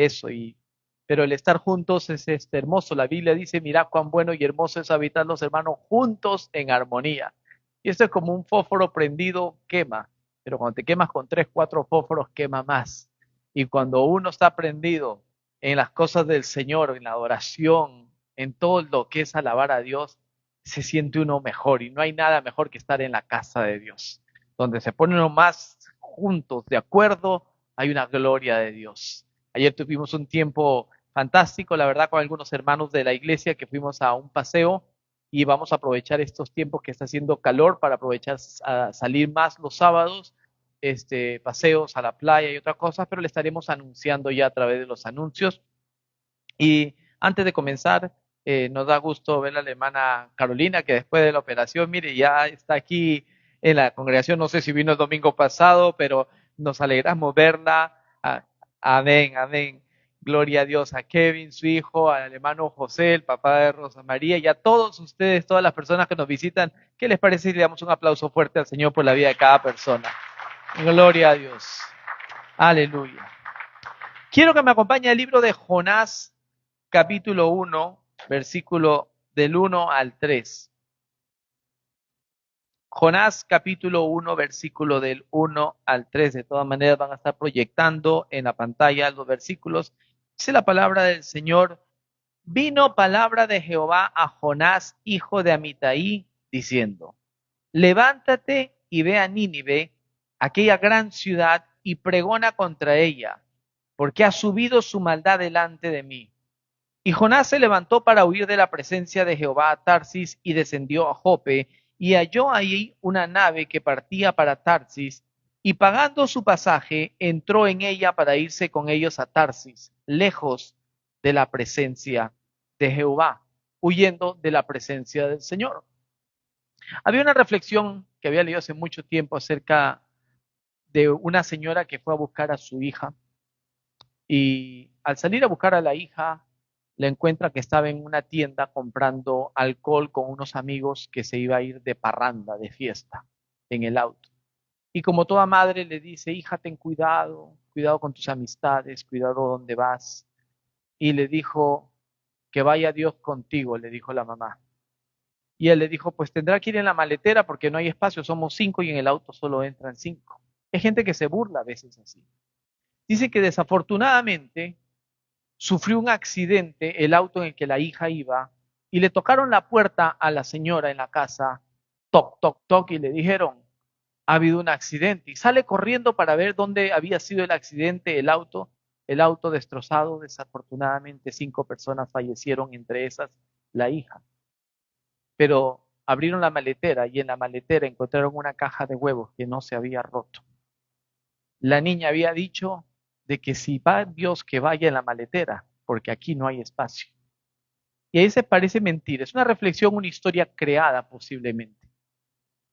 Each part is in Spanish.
eso. Pero el estar juntos es hermoso. La Biblia dice, mira cuán bueno y hermoso es habitar los hermanos juntos en armonía. Y esto es como un fósforo prendido, quema. Pero cuando te quemas con 3, 4 fósforos, quema más. Y cuando uno está prendido en las cosas del Señor, en la adoración, en todo lo que es alabar a Dios, se siente uno mejor. Y no hay nada mejor que estar en la casa de Dios, donde se ponen uno más juntos, de acuerdo, hay una gloria de Dios. Ayer tuvimos un tiempo fantástico, la verdad, con algunos hermanos de la iglesia que fuimos a un paseo y vamos a aprovechar estos tiempos que está haciendo calor para aprovechar a salir más los sábados, paseos a la playa y otras cosas, pero le estaremos anunciando ya a través de los anuncios. Y antes de comenzar, nos da gusto ver a la hermana Carolina, que después de la operación, mire, ya está aquí en la congregación. No sé si vino el domingo pasado, pero nos alegramos verla. Amén, amén. Gloria a Dios, a Kevin, su hijo, al hermano José, el papá de Rosa María, y a todos ustedes, todas las personas que nos visitan. ¿Qué les parece si le damos un aplauso fuerte al Señor por la vida de cada persona? Gloria a Dios. Aleluya. Quiero que me acompañe al libro de Jonás, capítulo 1, versículo del 1 al 3. Jonás, capítulo 1, versículo del 1 al 3. De todas maneras van a estar proyectando en la pantalla los versículos. Dice la palabra del Señor: vino palabra de Jehová a Jonás, hijo de Amitai, diciendo: levántate y ve a Nínive, aquella gran ciudad, y pregona contra ella, porque ha subido su maldad delante de mí. Y Jonás se levantó para huir de la presencia de Jehová a Tarsis y descendió a Jope y halló ahí una nave que partía para Tarsis y pagando su pasaje entró en ella para irse con ellos a Tarsis, lejos de la presencia de Jehová, huyendo de la presencia del Señor. Había una reflexión que había leído hace mucho tiempo acerca de una señora que fue a buscar a su hija y al salir a buscar a la hija le encuentra que estaba en una tienda comprando alcohol con unos amigos que se iba a ir de parranda, de fiesta, en el auto. Y como toda madre le dice: hija, ten cuidado, cuidado con tus amistades, cuidado donde vas. Y le dijo: que vaya Dios contigo, le dijo la mamá. Y él le dijo: pues tendrá que ir en la maletera porque no hay espacio, somos 5 y en el auto solo entran 5. Hay gente que se burla a veces así. Dice que desafortunadamente sufrió un accidente el auto en el que la hija iba y le tocaron la puerta a la señora en la casa, toc, toc, toc, y le dijeron: ha habido un accidente. Y sale corriendo para ver dónde había sido el accidente, el auto destrozado. Desafortunadamente 5 personas fallecieron, entre esas la hija. Pero abrieron la maletera y en la maletera encontraron una caja de huevos que no se había roto. La niña había dicho de que si va Dios, que vaya en la maletera, porque aquí no hay espacio. Y ahí se parece mentira. Es una reflexión, una historia creada posiblemente.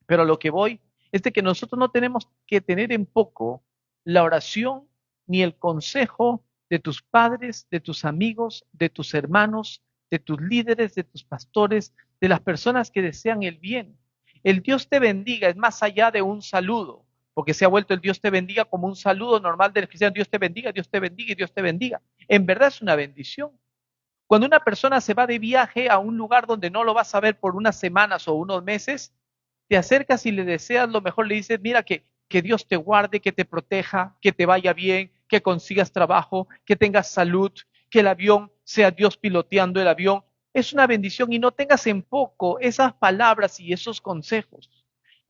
Pero a lo que voy es de que nosotros no tenemos que tener en poco la oración ni el consejo de tus padres, de tus amigos, de tus hermanos, de tus líderes, de tus pastores, de las personas que desean el bien. El Dios te bendiga es más allá de un saludo, porque se ha vuelto el Dios te bendiga como un saludo normal del cristiano: Dios te bendiga, Dios te bendiga y Dios te bendiga. En verdad es una bendición. Cuando una persona se va de viaje a un lugar donde no lo vas a ver por unas semanas o unos meses, te acercas y le deseas lo mejor, le dices: mira, que Dios te guarde, que te proteja, que te vaya bien, que consigas trabajo, que tengas salud, que el avión sea Dios piloteando el avión. Es una bendición y no tengas en poco esas palabras y esos consejos.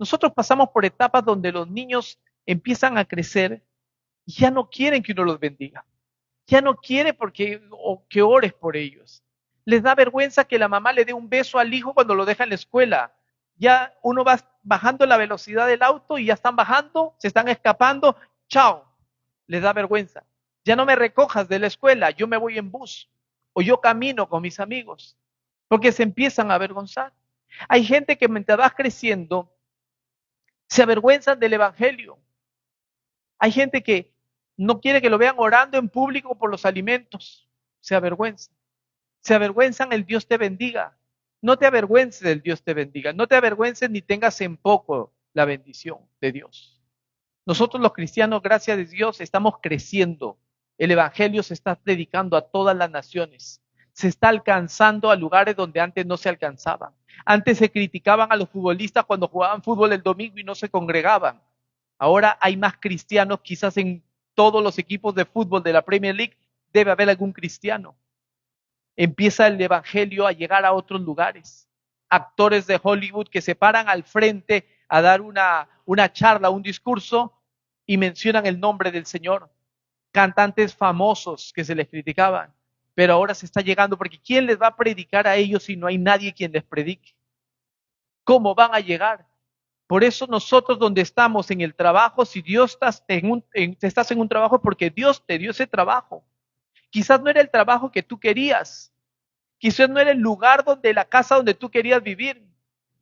Nosotros pasamos por etapas donde los niños empiezan a crecer y ya no quieren que uno los bendiga. Ya no quiere o que ores por ellos. Les da vergüenza que la mamá le dé un beso al hijo cuando lo deja en la escuela. Ya uno va bajando la velocidad del auto y ya están bajando, se están escapando. Chao. Les da vergüenza. Ya no me recojas de la escuela, yo me voy en bus o yo camino con mis amigos, porque se empiezan a avergonzar. Hay gente que mientras vas creciendo se avergüenzan del evangelio. Hay gente que no quiere que lo vean orando en público por los alimentos. Se avergüenza. Se avergüenzan el Dios te bendiga. No te avergüences del Dios te bendiga. No te avergüences ni tengas en poco la bendición de Dios. Nosotros los cristianos, gracias a Dios, estamos creciendo. El evangelio se está predicando a todas las naciones. Se está alcanzando a lugares donde antes no se alcanzaban. Antes se criticaban a los futbolistas cuando jugaban fútbol el domingo y no se congregaban. Ahora hay más cristianos, quizás en todos los equipos de fútbol de la Premier League debe haber algún cristiano. Empieza el evangelio a llegar a otros lugares. Actores de Hollywood que se paran al frente a dar una charla, un discurso y mencionan el nombre del Señor. Cantantes famosos que se les criticaban, pero ahora se está llegando, porque ¿quién les va a predicar a ellos si no hay nadie quien les predique? ¿Cómo van a llegar? Por eso nosotros donde estamos en el trabajo, si Dios estás en un trabajo porque Dios te dio ese trabajo. Quizás no era el trabajo que tú querías. Quizás no era el lugar donde la casa donde tú querías vivir.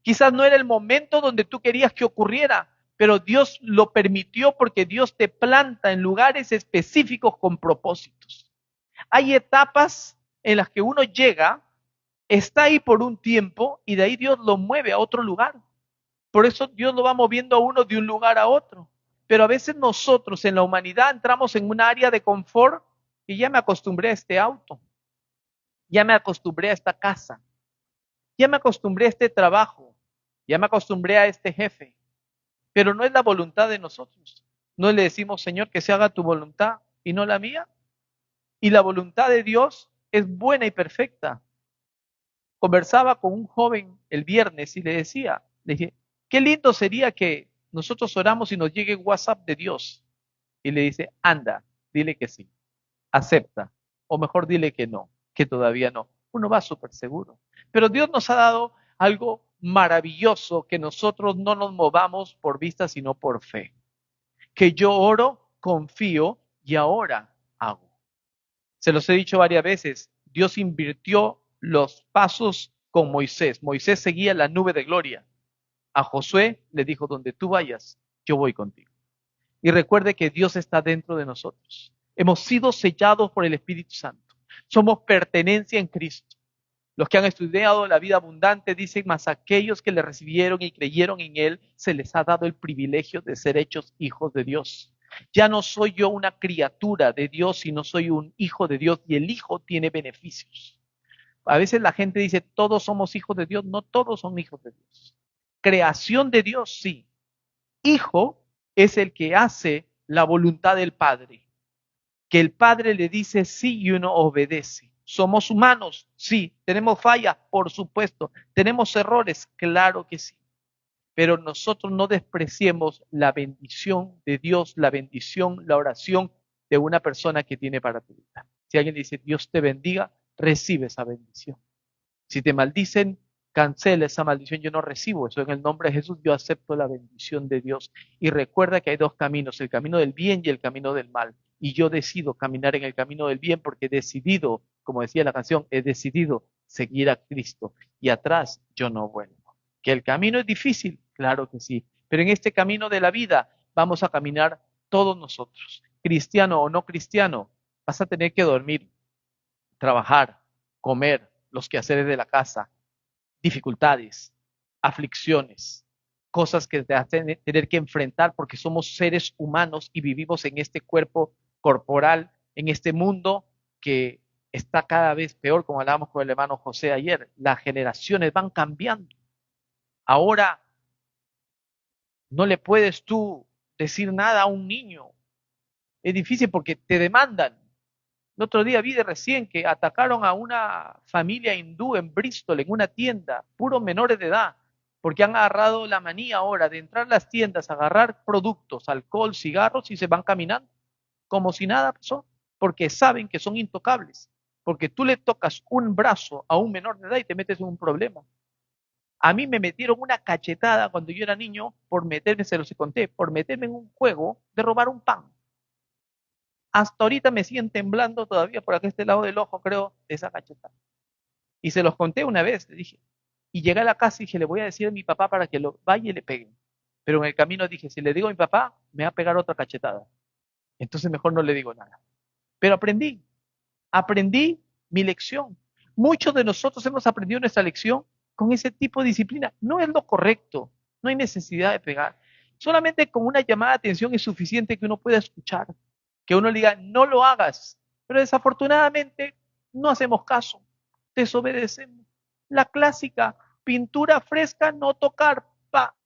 Quizás no era el momento donde tú querías que ocurriera, pero Dios lo permitió porque Dios te planta en lugares específicos con propósitos. Hay etapas en las que uno llega, está ahí por un tiempo y de ahí Dios lo mueve a otro lugar. Por eso Dios lo va moviendo a uno de un lugar a otro. Pero a veces nosotros en la humanidad entramos en un área de confort y ya me acostumbré a este auto, ya me acostumbré a esta casa, ya me acostumbré a este trabajo, ya me acostumbré a este jefe. Pero no es la voluntad de nosotros. No le decimos, Señor, que se haga tu voluntad y no la mía. Y la voluntad de Dios es buena y perfecta. Conversaba con un joven el viernes y le dije, qué lindo sería que nosotros oramos y nos llegue WhatsApp de Dios. Y le dice, anda, dile que sí, acepta, o mejor dile que no, que todavía no. Uno va súper seguro. Pero Dios nos ha dado algo maravilloso, que nosotros no nos movamos por vista, sino por fe. Que yo oro, confío y ahora hago. Se los he dicho varias veces, Dios invirtió los pasos con Moisés. Moisés seguía la nube de gloria. A Josué le dijo, donde tú vayas, yo voy contigo. Y recuerde que Dios está dentro de nosotros. Hemos sido sellados por el Espíritu Santo. Somos pertenencia en Cristo. Los que han estudiado la vida abundante dicen, mas aquellos que le recibieron y creyeron en Él, se les ha dado el privilegio de ser hechos hijos de Dios. Ya no soy yo una criatura de Dios, sino soy un hijo de Dios y el hijo tiene beneficios. A veces la gente dice, todos somos hijos de Dios. No todos son hijos de Dios. Creación de Dios, sí. Hijo es el que hace la voluntad del Padre. Que el Padre le dice sí y uno obedece. ¿Somos humanos? Sí. ¿Tenemos fallas? Por supuesto. ¿Tenemos errores? Claro que sí. Pero nosotros no despreciemos la bendición de Dios, la bendición, la oración de una persona que tiene para tu vida. Si alguien dice, Dios te bendiga, recibe esa bendición. Si te maldicen, cancela esa maldición. Yo no recibo eso. En el nombre de Jesús, yo acepto la bendición de Dios. Y recuerda que hay dos caminos, el camino del bien y el camino del mal. Y yo decido caminar en el camino del bien porque he decidido, como decía la canción, he decidido seguir a Cristo. Y atrás yo no vuelvo. ¿Que el camino es difícil? Claro que sí. Pero en este camino de la vida vamos a caminar todos nosotros. Cristiano o no cristiano, vas a tener que dormir, trabajar, comer, los quehaceres de la casa, dificultades, aflicciones, cosas que te hacen tener que enfrentar porque somos seres humanos y vivimos en este cuerpo corporal, en este mundo que está cada vez peor, como hablábamos con el hermano José ayer. Las generaciones van cambiando. Ahora no le puedes tú decir nada a un niño. Es difícil porque te demandan. El otro día vi de recién que atacaron a una familia hindú en Bristol, en una tienda, puros menores de edad, porque han agarrado la manía ahora de entrar a las tiendas, agarrar productos, alcohol, cigarros y se van caminando, como si nada pasó, porque saben que son intocables, porque tú le tocas un brazo a un menor de edad y te metes en un problema. A mí me metieron una cachetada cuando yo era niño por meterme, se los conté, por meterme en un juego de robar un pan. Hasta ahorita me siguen temblando todavía por aquí este lado del ojo, creo, de esa cachetada. Y se los conté una vez, le dije. Y llegué a la casa y dije, le voy a decir a mi papá para que lo vaya y le peguen. Pero en el camino dije, si le digo a mi papá, me va a pegar otra cachetada. Entonces mejor no le digo nada. Pero aprendí mi lección. Muchos de nosotros hemos aprendido nuestra lección con ese tipo de disciplina. No es lo correcto, no hay necesidad de pegar. Solamente con una llamada de atención es suficiente que uno pueda escuchar. que uno le diga, no lo hagas, pero desafortunadamente no hacemos caso, desobedecemos. La clásica, pintura fresca, no tocar,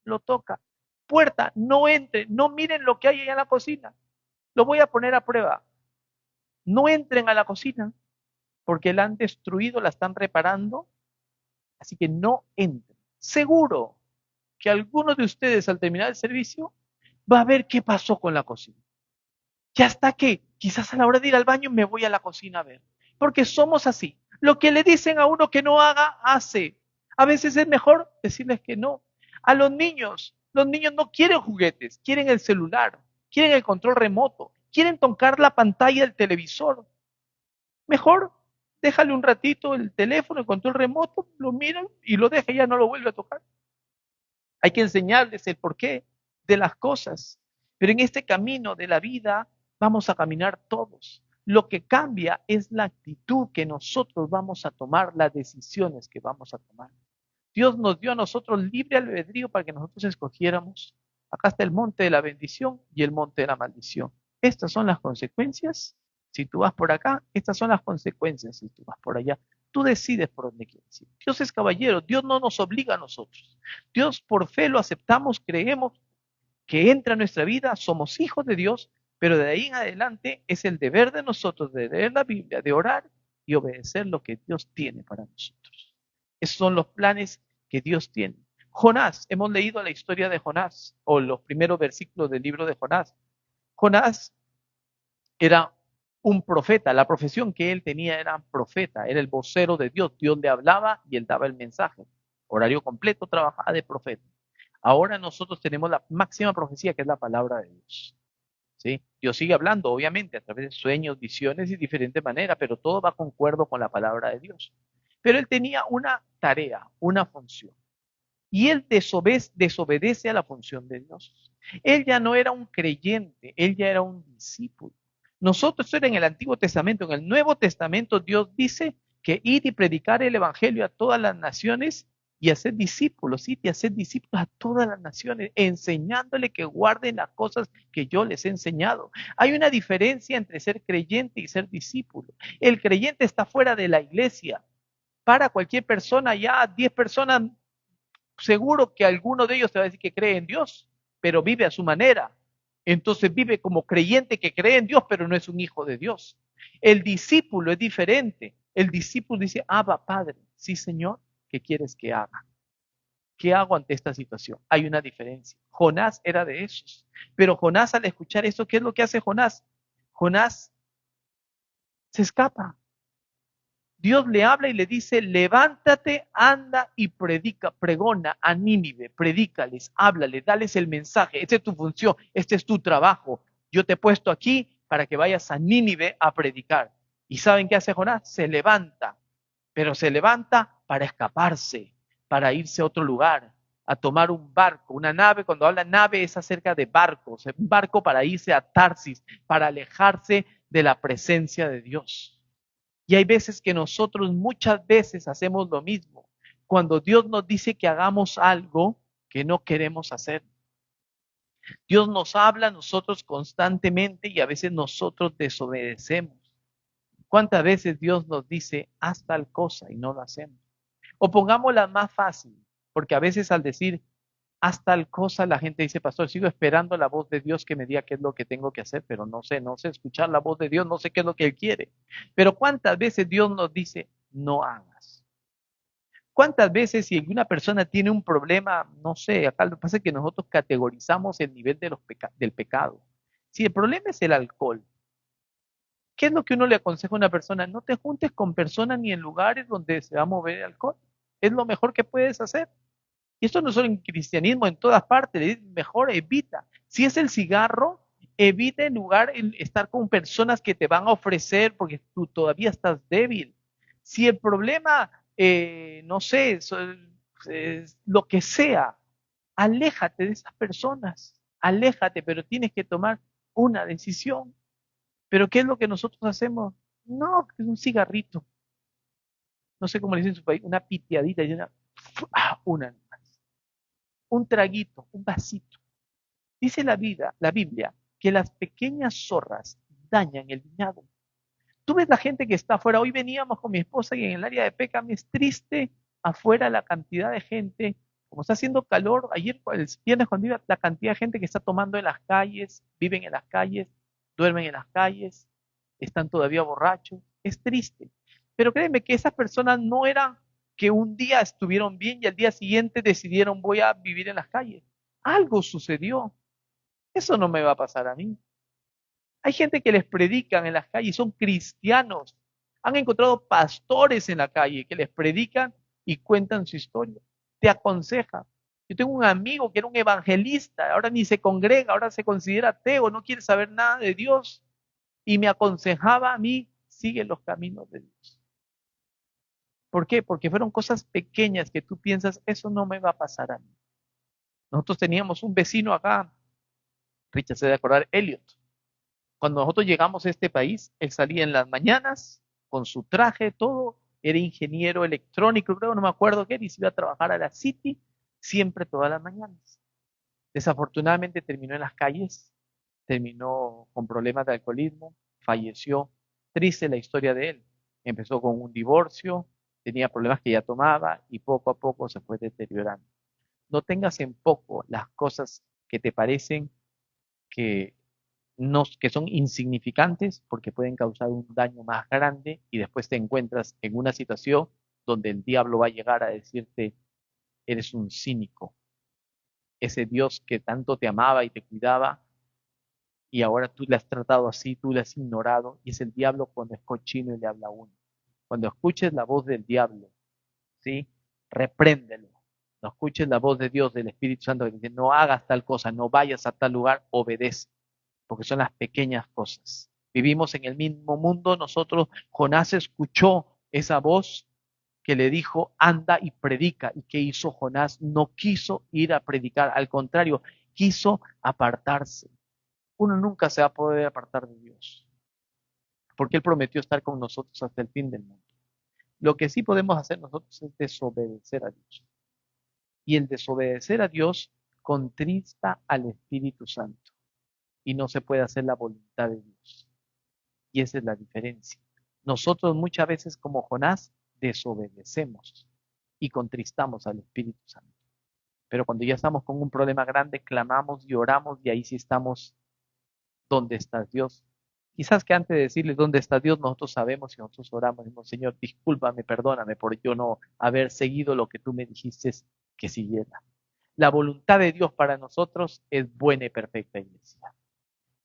lo toca. Puerta, no entre, no miren lo que hay allá en la cocina. Lo voy a poner a prueba. No entren a la cocina, porque la han destruido, la están reparando, así que no entren. Seguro que alguno de ustedes al terminar el servicio va a ver qué pasó con la cocina. Ya está que quizás a la hora de ir al baño me voy a la cocina a ver. Porque somos así. Lo que le dicen a uno que no haga, hace. A veces es mejor decirles que no. A los niños no quieren juguetes, quieren el celular, quieren el control remoto, quieren tocar la pantalla del televisor. Mejor déjale un ratito el teléfono, el control remoto, lo miran y lo deja y ya no lo vuelve a tocar. Hay que enseñarles el porqué de las cosas. Pero en este camino de la vida vamos a caminar todos. Lo que cambia es la actitud que nosotros vamos a tomar, las decisiones que vamos a tomar. Dios nos dio a nosotros libre albedrío para que nosotros escogiéramos. Acá está el monte de la bendición y el monte de la maldición. Estas son las consecuencias. Si tú vas por acá, estas son las consecuencias si tú vas por allá. Tú decides por dónde quieres ir. Dios es caballero, Dios no nos obliga a nosotros. Dios por fe lo aceptamos, creemos que entra en nuestra vida, somos hijos de Dios, pero de ahí en adelante es el deber de nosotros de leer la Biblia, de orar y obedecer lo que Dios tiene para nosotros. Esos son los planes que Dios tiene. Jonás, hemos leído la historia de Jonás, o los primeros versículos del libro de Jonás. Jonás era un profeta, la profesión que él tenía era profeta, era el vocero de Dios. Dios le hablaba y él daba el mensaje. Horario completo, trabajaba de profeta. Ahora nosotros tenemos la máxima profecía que es la palabra de Dios. ¿Sí? Dios sigue hablando, obviamente, a través de sueños, visiones y diferentes maneras, pero todo va concuerdo con la palabra de Dios. Pero él tenía una tarea, una función. Y él desobedece a la función de Dios. Él ya no era un creyente, él ya era un discípulo. Nosotros, esto era en el Antiguo Testamento, en el Nuevo Testamento Dios dice que ir y predicar el Evangelio a todas las naciones y hacer discípulos, y hacer discípulos a todas las naciones, enseñándole que guarden las cosas que yo les he enseñado. Hay una diferencia entre ser creyente y ser discípulo. El creyente está fuera de la iglesia. Para cualquier persona, ya 10 personas, seguro que alguno de ellos te va a decir que cree en Dios, pero vive a su manera. Entonces vive como creyente que cree en Dios, pero no es un hijo de Dios. El discípulo es diferente. El discípulo dice, Abba, Padre, sí, Señor, ¿qué quieres que haga? ¿Qué hago ante esta situación? Hay una diferencia. Jonás era de esos. Pero Jonás, al escuchar esto, ¿qué es lo que hace Jonás? Jonás se escapa. Dios le habla y le dice, levántate, anda y predica, pregona a Nínive, predícales, háblales, dales el mensaje. Esta es tu función, este es tu trabajo. Yo te he puesto aquí para que vayas a Nínive a predicar. ¿Y saben qué hace Jonás? Se levanta, pero se levanta para escaparse, para irse a otro lugar, a tomar un barco, una nave. Cuando habla nave es acerca de barcos, un barco para irse a Tarsis, para alejarse de la presencia de Dios. Y hay veces que nosotros muchas veces hacemos lo mismo. Cuando Dios nos dice que hagamos algo que no queremos hacer. Dios nos habla a nosotros constantemente y a veces nosotros desobedecemos. ¿Cuántas veces Dios nos dice, haz tal cosa y no lo hacemos? O pongámosla más fácil, porque a veces al decir, haz tal cosa, la gente dice, pastor, sigo esperando la voz de Dios que me diga qué es lo que tengo que hacer, pero no sé escuchar la voz de Dios, no sé qué es lo que Él quiere. Pero ¿cuántas veces Dios nos dice, no hagas? ¿Cuántas veces si una persona tiene un problema, no sé, acá lo que pasa es que nosotros categorizamos el nivel de del pecado? Si el problema es el alcohol, ¿qué es lo que uno le aconseja a una persona? No te juntes con personas ni en lugares donde se va a mover el alcohol. Es lo mejor que puedes hacer. Y esto no solo en cristianismo, en todas partes, mejor evita. Si es el cigarro, evita en lugar de estar con personas que te van a ofrecer porque tú todavía estás débil. Si el problema, no sé, lo que sea, aléjate de esas personas, aléjate, pero tienes que tomar una decisión. Pero ¿qué es lo que nosotros hacemos? No, es un cigarrito. No sé cómo le dicen en su país, una piteadita y una un traguito, un vasito. Dice la Biblia que las pequeñas zorras dañan el viñado. Tú ves la gente que está afuera. Hoy veníamos con mi esposa y en el área de Pecam es triste afuera la cantidad de gente. Como está haciendo calor, ayer, el viernes cuando iba, la cantidad de gente que está tomando en las calles, viven en las calles, duermen en las calles, están todavía borrachos. Es triste. Pero créeme que esas personas no eran que un día estuvieron bien y al día siguiente decidieron voy a vivir en las calles. Algo sucedió. Eso no me va a pasar a mí. Hay gente que les predican en las calles, son cristianos. Han encontrado pastores en la calle que les predican y cuentan su historia. Te aconsejan. Yo tengo un amigo que era un evangelista, ahora ni se congrega, ahora se considera ateo, no quiere saber nada de Dios. Y me aconsejaba a mí, sigue los caminos de Dios. ¿Por qué? Porque fueron cosas pequeñas que tú piensas, eso no me va a pasar a mí. Nosotros teníamos un vecino acá, Richard se debe acordar, Elliot. Cuando nosotros llegamos a este país, él salía en las mañanas con su traje, todo, era ingeniero electrónico, creo, no me acuerdo qué, y se iba a trabajar a la City, siempre todas las mañanas. Desafortunadamente terminó en las calles, terminó con problemas de alcoholismo, falleció. Triste la historia de él. Empezó con un divorcio, tenía problemas que ya tomaba y poco a poco se fue deteriorando. No tengas en poco las cosas que te parecen que que son insignificantes porque pueden causar un daño más grande y después te encuentras en una situación donde el diablo va a llegar a decirte, eres un cínico. Ese Dios que tanto te amaba y te cuidaba y ahora tú le has tratado así, tú le has ignorado y es el diablo cuando es cochino y le habla a uno. Cuando escuches la voz del diablo, ¿sí? Repréndelo. No escuches la voz de Dios, del Espíritu Santo que dice, no hagas tal cosa, no vayas a tal lugar, obedece. Porque son las pequeñas cosas. Vivimos en el mismo mundo, nosotros, Jonás escuchó esa voz que le dijo, anda y predica. ¿Y qué hizo Jonás? No quiso ir a predicar, al contrario, quiso apartarse. Uno nunca se va a poder apartar de Dios, porque Él prometió estar con nosotros hasta el fin del mundo. Lo que sí podemos hacer nosotros es desobedecer a Dios. Y el desobedecer a Dios contrista al Espíritu Santo. Y no se puede hacer la voluntad de Dios. Y esa es la diferencia. Nosotros muchas veces como Jonás desobedecemos y contristamos al Espíritu Santo. Pero cuando ya estamos con un problema grande, clamamos y oramos y ahí sí estamos, ¿dónde está Dios? Quizás que antes de decirle dónde está Dios, nosotros sabemos y nosotros oramos y decimos, Señor, discúlpame, perdóname por yo no haber seguido lo que tú me dijiste que siguiera. La voluntad de Dios para nosotros es buena y perfecta, iglesia.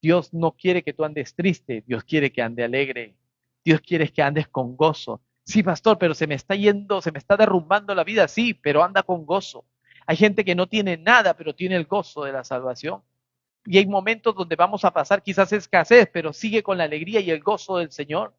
Dios no quiere que tú andes triste, Dios quiere que ande alegre, Dios quiere que andes con gozo. Sí, pastor, pero se me está yendo, se me está derrumbando la vida, sí, pero anda con gozo. Hay gente que no tiene nada, pero tiene el gozo de la salvación. Y hay momentos donde vamos a pasar quizás escasez, pero sigue con la alegría y el gozo del Señor.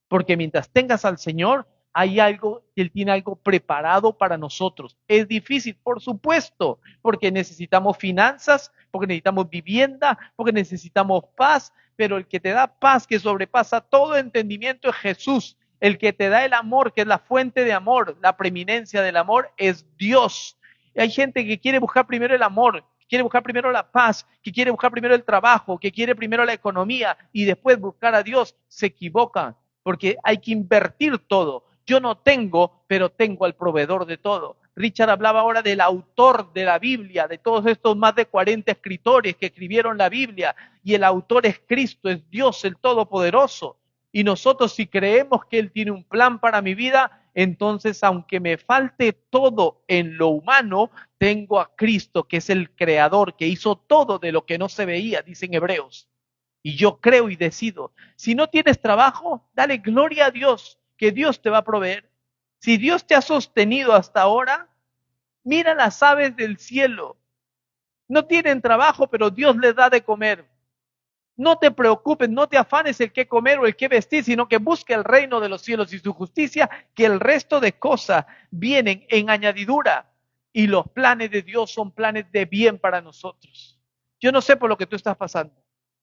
Porque mientras tengas al Señor, hay algo, Él tiene algo preparado para nosotros. Es difícil, por supuesto, porque necesitamos finanzas, porque necesitamos vivienda, porque necesitamos paz, pero el que te da paz que sobrepasa todo entendimiento es Jesús. El que te da el amor, que es la fuente de amor, la preeminencia del amor, es Dios. Y hay gente que quiere buscar primero el amor, que quiere buscar primero la paz, que quiere buscar primero el trabajo, que quiere primero la economía y después buscar a Dios. Se equivocan, porque hay que invertir todo. Yo no tengo, pero tengo al proveedor de todo. Richard hablaba ahora del autor de la Biblia, de todos estos más de 40 escritores que escribieron la Biblia, y el autor es Cristo, es Dios el Todopoderoso. Y nosotros, si creemos que Él tiene un plan para mi vida, entonces aunque me falte todo en lo humano, tengo a Cristo, que es el creador, que hizo todo de lo que no se veía, dicen Hebreos. Y yo creo y decido. Si no tienes trabajo, dale gloria a Dios, que Dios te va a proveer. Si Dios te ha sostenido hasta ahora, mira las aves del cielo. No tienen trabajo, pero Dios les da de comer. No te preocupes, no te afanes el qué comer o el qué vestir, sino que busque el reino de los cielos y su justicia, que el resto de cosas vienen en añadidura. Y los planes de Dios son planes de bien para nosotros. Yo no sé por lo que tú estás pasando.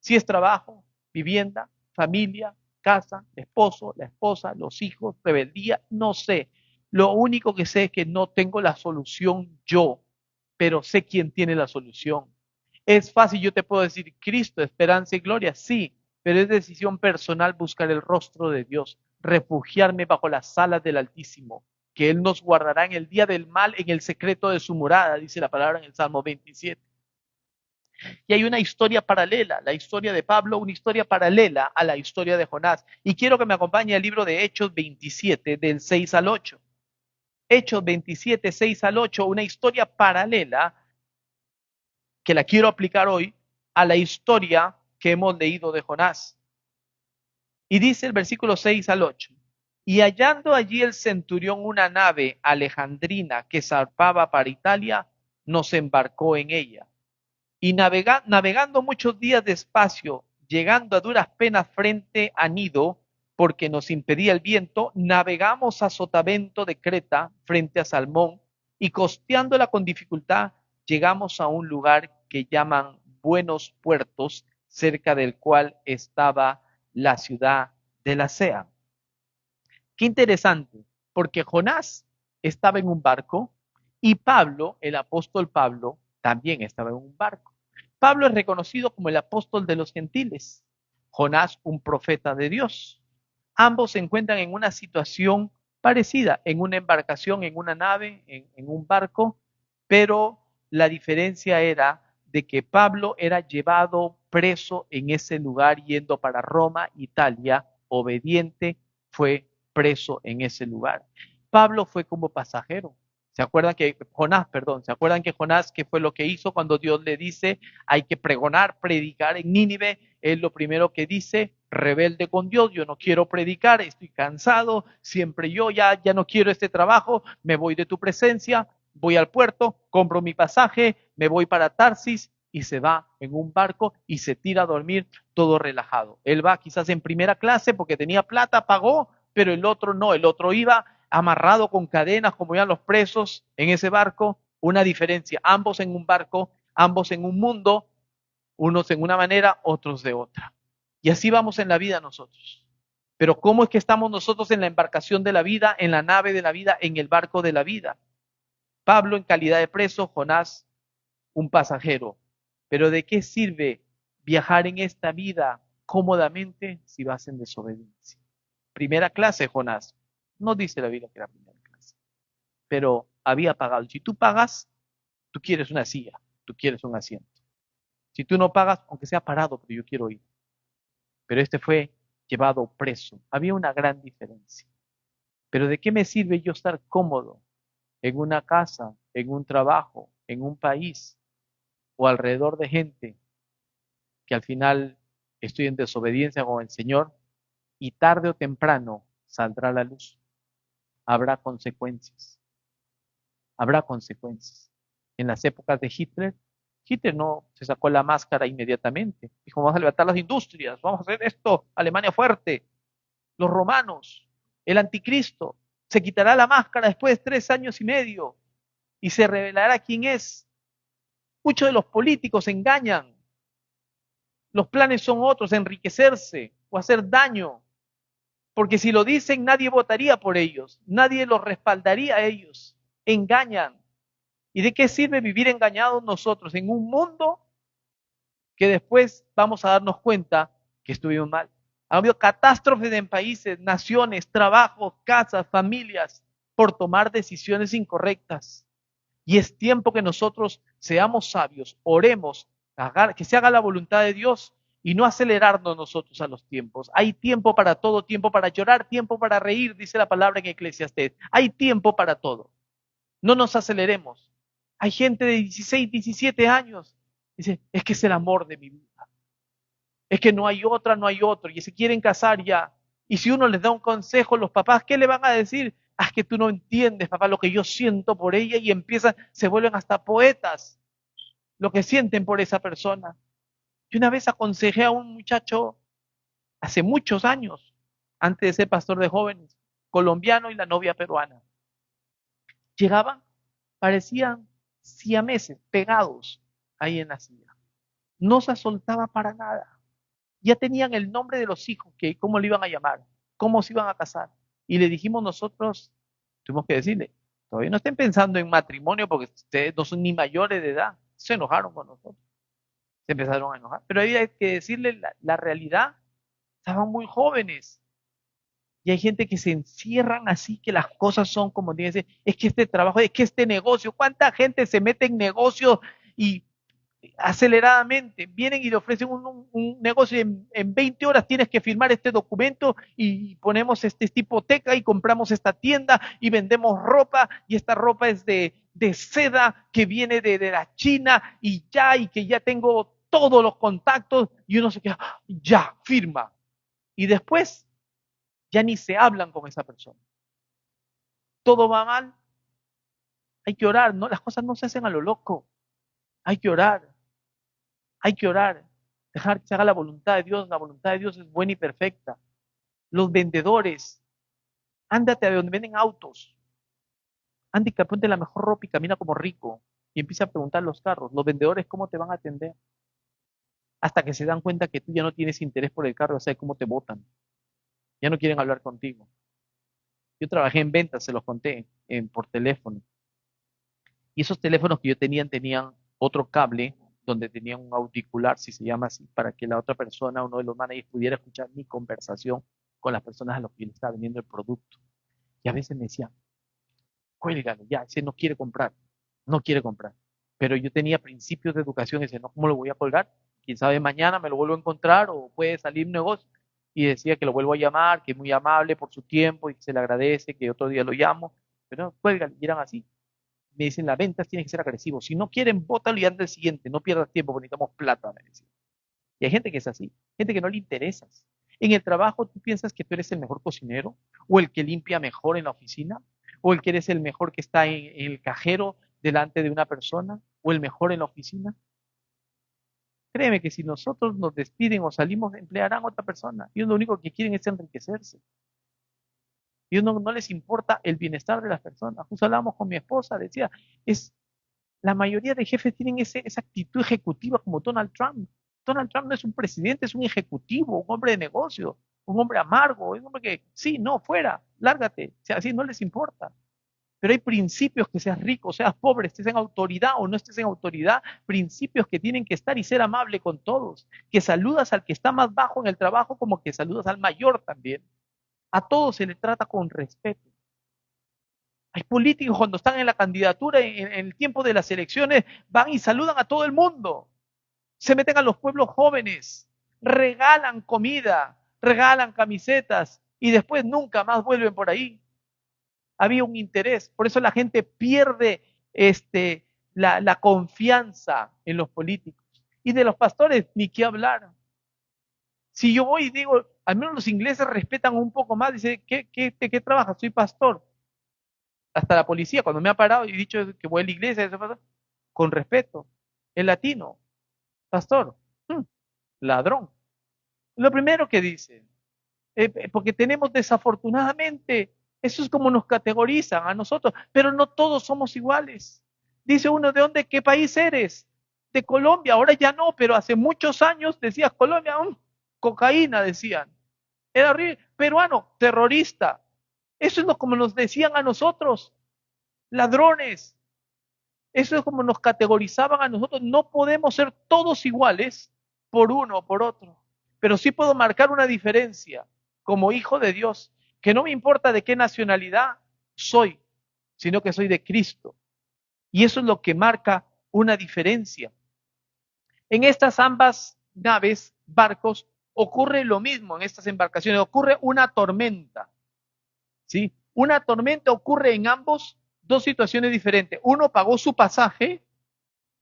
Si es trabajo, vivienda, familia, casa, esposo, la esposa, los hijos, rebeldía, no sé. Lo único que sé es que no tengo la solución yo, pero sé quién tiene la solución. Es fácil, yo te puedo decir, Cristo, esperanza y gloria, sí, pero es decisión personal buscar el rostro de Dios, refugiarme bajo las alas del Altísimo, que Él nos guardará en el día del mal, en el secreto de su morada, dice la palabra en el Salmo 27. Y hay una historia paralela, la historia de Pablo, una historia paralela a la historia de Jonás. Y quiero que me acompañe el libro de Hechos 27, del 6 al 8. Hechos 27, 6 al 8, una historia paralela que la quiero aplicar hoy a la historia que hemos leído de Jonás. Y dice el versículo 6 al 8. Y hallando allí el centurión una nave alejandrina que zarpaba para Italia, nos embarcó en ella. Y navegando muchos días despacio, llegando a duras penas frente a Nido, porque nos impedía el viento, navegamos a Sotavento de Creta, frente a Salmón, y costeándola con dificultad, llegamos a un lugar que llaman Buenos Puertos, cerca del cual estaba la ciudad de Lasea. Qué interesante, porque Jonás estaba en un barco y Pablo, el apóstol Pablo, también estaba en un barco. Pablo es reconocido como el apóstol de los gentiles, Jonás un profeta de Dios. Ambos se encuentran en una situación parecida, en una embarcación, en una nave, en un barco, pero la diferencia era de que Pablo era llevado preso en ese lugar yendo para Roma, Italia, obediente, fue preso en ese lugar. Pablo fue como pasajero. ¿Se acuerdan que Jonás, qué fue lo que hizo cuando Dios le dice, hay que pregonar, predicar en Nínive? Él lo primero que dice, rebelde con Dios, yo no quiero predicar, estoy cansado, siempre yo ya no quiero este trabajo, me voy de tu presencia, voy al puerto, compro mi pasaje, me voy para Tarsis y se va en un barco y se tira a dormir todo relajado. Él va quizás en primera clase porque tenía plata, pagó, pero el otro no, el otro iba amarrado con cadenas como iban los presos en ese barco. Una diferencia, ambos en un barco, ambos en un mundo, unos en una manera, otros de otra. Y así vamos en la vida nosotros. Pero ¿cómo es que estamos nosotros en la embarcación de la vida, en la nave de la vida, en el barco de la vida? Pablo en calidad de preso, Jonás un pasajero. Pero ¿de qué sirve viajar en esta vida cómodamente si vas en desobediencia? Primera clase, Jonás. No dice la Biblia que era primera clase, pero había pagado. Si tú pagas, tú quieres una silla, tú quieres un asiento. Si tú no pagas, aunque sea parado, pero yo quiero ir. Pero este fue llevado preso. Había una gran diferencia. Pero ¿de qué me sirve yo estar cómodo en una casa, en un trabajo, en un país o alrededor de gente que al final estoy en desobediencia con el Señor y tarde o temprano saldrá la luz? Habrá consecuencias. Habrá consecuencias. En las épocas de Hitler, Hitler no se sacó la máscara inmediatamente. Dijo, vamos a levantar las industrias, vamos a hacer esto, Alemania fuerte. Los romanos, el anticristo, se quitará la máscara después de 3 años y medio y se revelará quién es. Muchos de los políticos engañan. Los planes son otros, enriquecerse o hacer daño. Porque si lo dicen, nadie votaría por ellos, nadie los respaldaría a ellos. Engañan. ¿Y de qué sirve vivir engañados nosotros en un mundo que después vamos a darnos cuenta que estuvimos mal? Ha habido catástrofes en países, naciones, trabajos, casas, familias, por tomar decisiones incorrectas. Y es tiempo que nosotros seamos sabios, oremos, que se haga la voluntad de Dios y no acelerarnos nosotros a los tiempos. Hay tiempo para todo, tiempo para llorar, tiempo para reír, dice la palabra en Eclesiastés. Hay tiempo para todo. No nos aceleremos. Hay gente de 16, 17 años. Dice, es que es el amor de mi vida. Es que no hay otra, no hay otro. Y se quieren casar ya. Y si uno les da un consejo, los papás, ¿qué le van a decir? Ah, es que tú no entiendes, papá, lo que yo siento por ella. Y empiezan, se vuelven hasta poetas lo que sienten por esa persona. Yo una vez aconsejé a un muchacho hace muchos años, antes de ser pastor de jóvenes, colombiano y la novia peruana. Llegaban, parecían siameses pegados ahí en la silla. No se soltaba para nada. Ya tenían el nombre de los hijos, que cómo le iban a llamar, cómo se iban a casar. Y le dijimos nosotros, tuvimos que decirle, todavía no estén pensando en matrimonio porque ustedes no son ni mayores de edad. Se enojaron con nosotros. Se empezaron a enojar. Pero había que decirle la realidad estaban muy jóvenes. Y hay gente que se encierran así, que las cosas son como dice, es que este trabajo, es que este negocio, ¿cuánta gente se mete en negocios y aceleradamente vienen y le ofrecen un negocio en 20 horas tienes que firmar este documento y ponemos esta hipoteca y compramos esta tienda y vendemos ropa y esta ropa es de seda que viene de la China y que ya tengo todos los contactos y uno se queda, ya, firma. Y después ya ni se hablan con esa persona. Todo va mal, hay que orar, ¿no? Las cosas no se hacen a lo loco, hay que orar. Hay que orar, dejar que se haga la voluntad de Dios. La voluntad de Dios es buena y perfecta. Los vendedores, ándate a donde venden autos. Anda y ponte la mejor ropa y camina como rico. Y empieza a preguntar los carros. Los vendedores, ¿cómo te van a atender? Hasta que se dan cuenta que tú ya no tienes interés por el carro, o sea, cómo te votan. Ya no quieren hablar contigo. Yo trabajé en ventas, se los conté, por teléfono. Y esos teléfonos que yo tenían otro cable donde tenían un auricular, si se llama así, para que la otra persona, uno de los managers, pudiera escuchar mi conversación con las personas a las que yo le estaba vendiendo el producto. Y a veces me decían, cuélgalo, ya, ese no quiere comprar, no quiere comprar. Pero yo tenía principios de educación, y decía, no, ¿cómo lo voy a colgar? Quién sabe, mañana me lo vuelvo a encontrar o puede salir un negocio. Y decía que lo vuelvo a llamar, que es muy amable por su tiempo y que se le agradece, que otro día lo llamo. Pero no, cuélgalo, y eran así. Me dicen, las ventas tienen que ser agresivos. Si no quieren, bótalo y anda el siguiente. No pierdas tiempo, porque necesitamos plata, me decían. Y hay gente que es así, gente que no le interesas. En el trabajo, ¿tú piensas que tú eres el mejor cocinero? ¿O el que limpia mejor en la oficina? ¿O el que eres el mejor que está en el cajero delante de una persona? ¿O el mejor en la oficina? Créeme que si nosotros nos despiden o salimos, emplearán a otra persona. Ellos lo único que quieren es enriquecerse. Ellos no les importa el bienestar de las personas. Justo hablábamos con mi esposa, decía, es la mayoría de jefes tienen esa actitud ejecutiva como Donald Trump. Donald Trump no es un presidente, es un ejecutivo, un hombre de negocio, un hombre amargo, un hombre que, sí, no, fuera, lárgate, o sea, así no les importa. Pero hay principios que seas rico, seas pobre, estés en autoridad o no estés en autoridad, principios que tienen que estar y ser amable con todos, que saludas al que está más bajo en el trabajo como que saludas al mayor también. A todos se le trata con respeto. Hay políticos cuando están en la candidatura, en el tiempo de las elecciones, van y saludan a todo el mundo. Se meten a los pueblos jóvenes, regalan comida, regalan camisetas y después nunca más vuelven por ahí. Había un interés, por eso la gente pierde la confianza en los políticos. Y de los pastores, ni qué hablar. Si yo voy y digo, al menos los ingleses respetan un poco más, dice, ¿de qué trabajas? Soy pastor. Hasta la policía, cuando me ha parado y dicho que voy a la iglesia, eso pasa, con respeto, el latino, pastor, ladrón. Lo primero que dice, porque tenemos desafortunadamente, eso es como nos categorizan a nosotros, pero no todos somos iguales. Dice uno, ¿de dónde, qué país eres? De Colombia, ahora ya no, pero hace muchos años decías Colombia, cocaína decían. Era horrible, peruano, terrorista. Eso es lo como nos decían a nosotros, ladrones. Eso es como nos categorizaban a nosotros. No podemos ser todos iguales por uno o por otro, pero sí puedo marcar una diferencia como hijo de Dios, que no me importa de qué nacionalidad soy, sino que soy de Cristo. Y eso es lo que marca una diferencia. En estas ambas naves, barcos, ocurre lo mismo en estas embarcaciones, ocurre una tormenta. ¿Sí? Una tormenta ocurre en ambos, dos situaciones diferentes. Uno pagó su pasaje,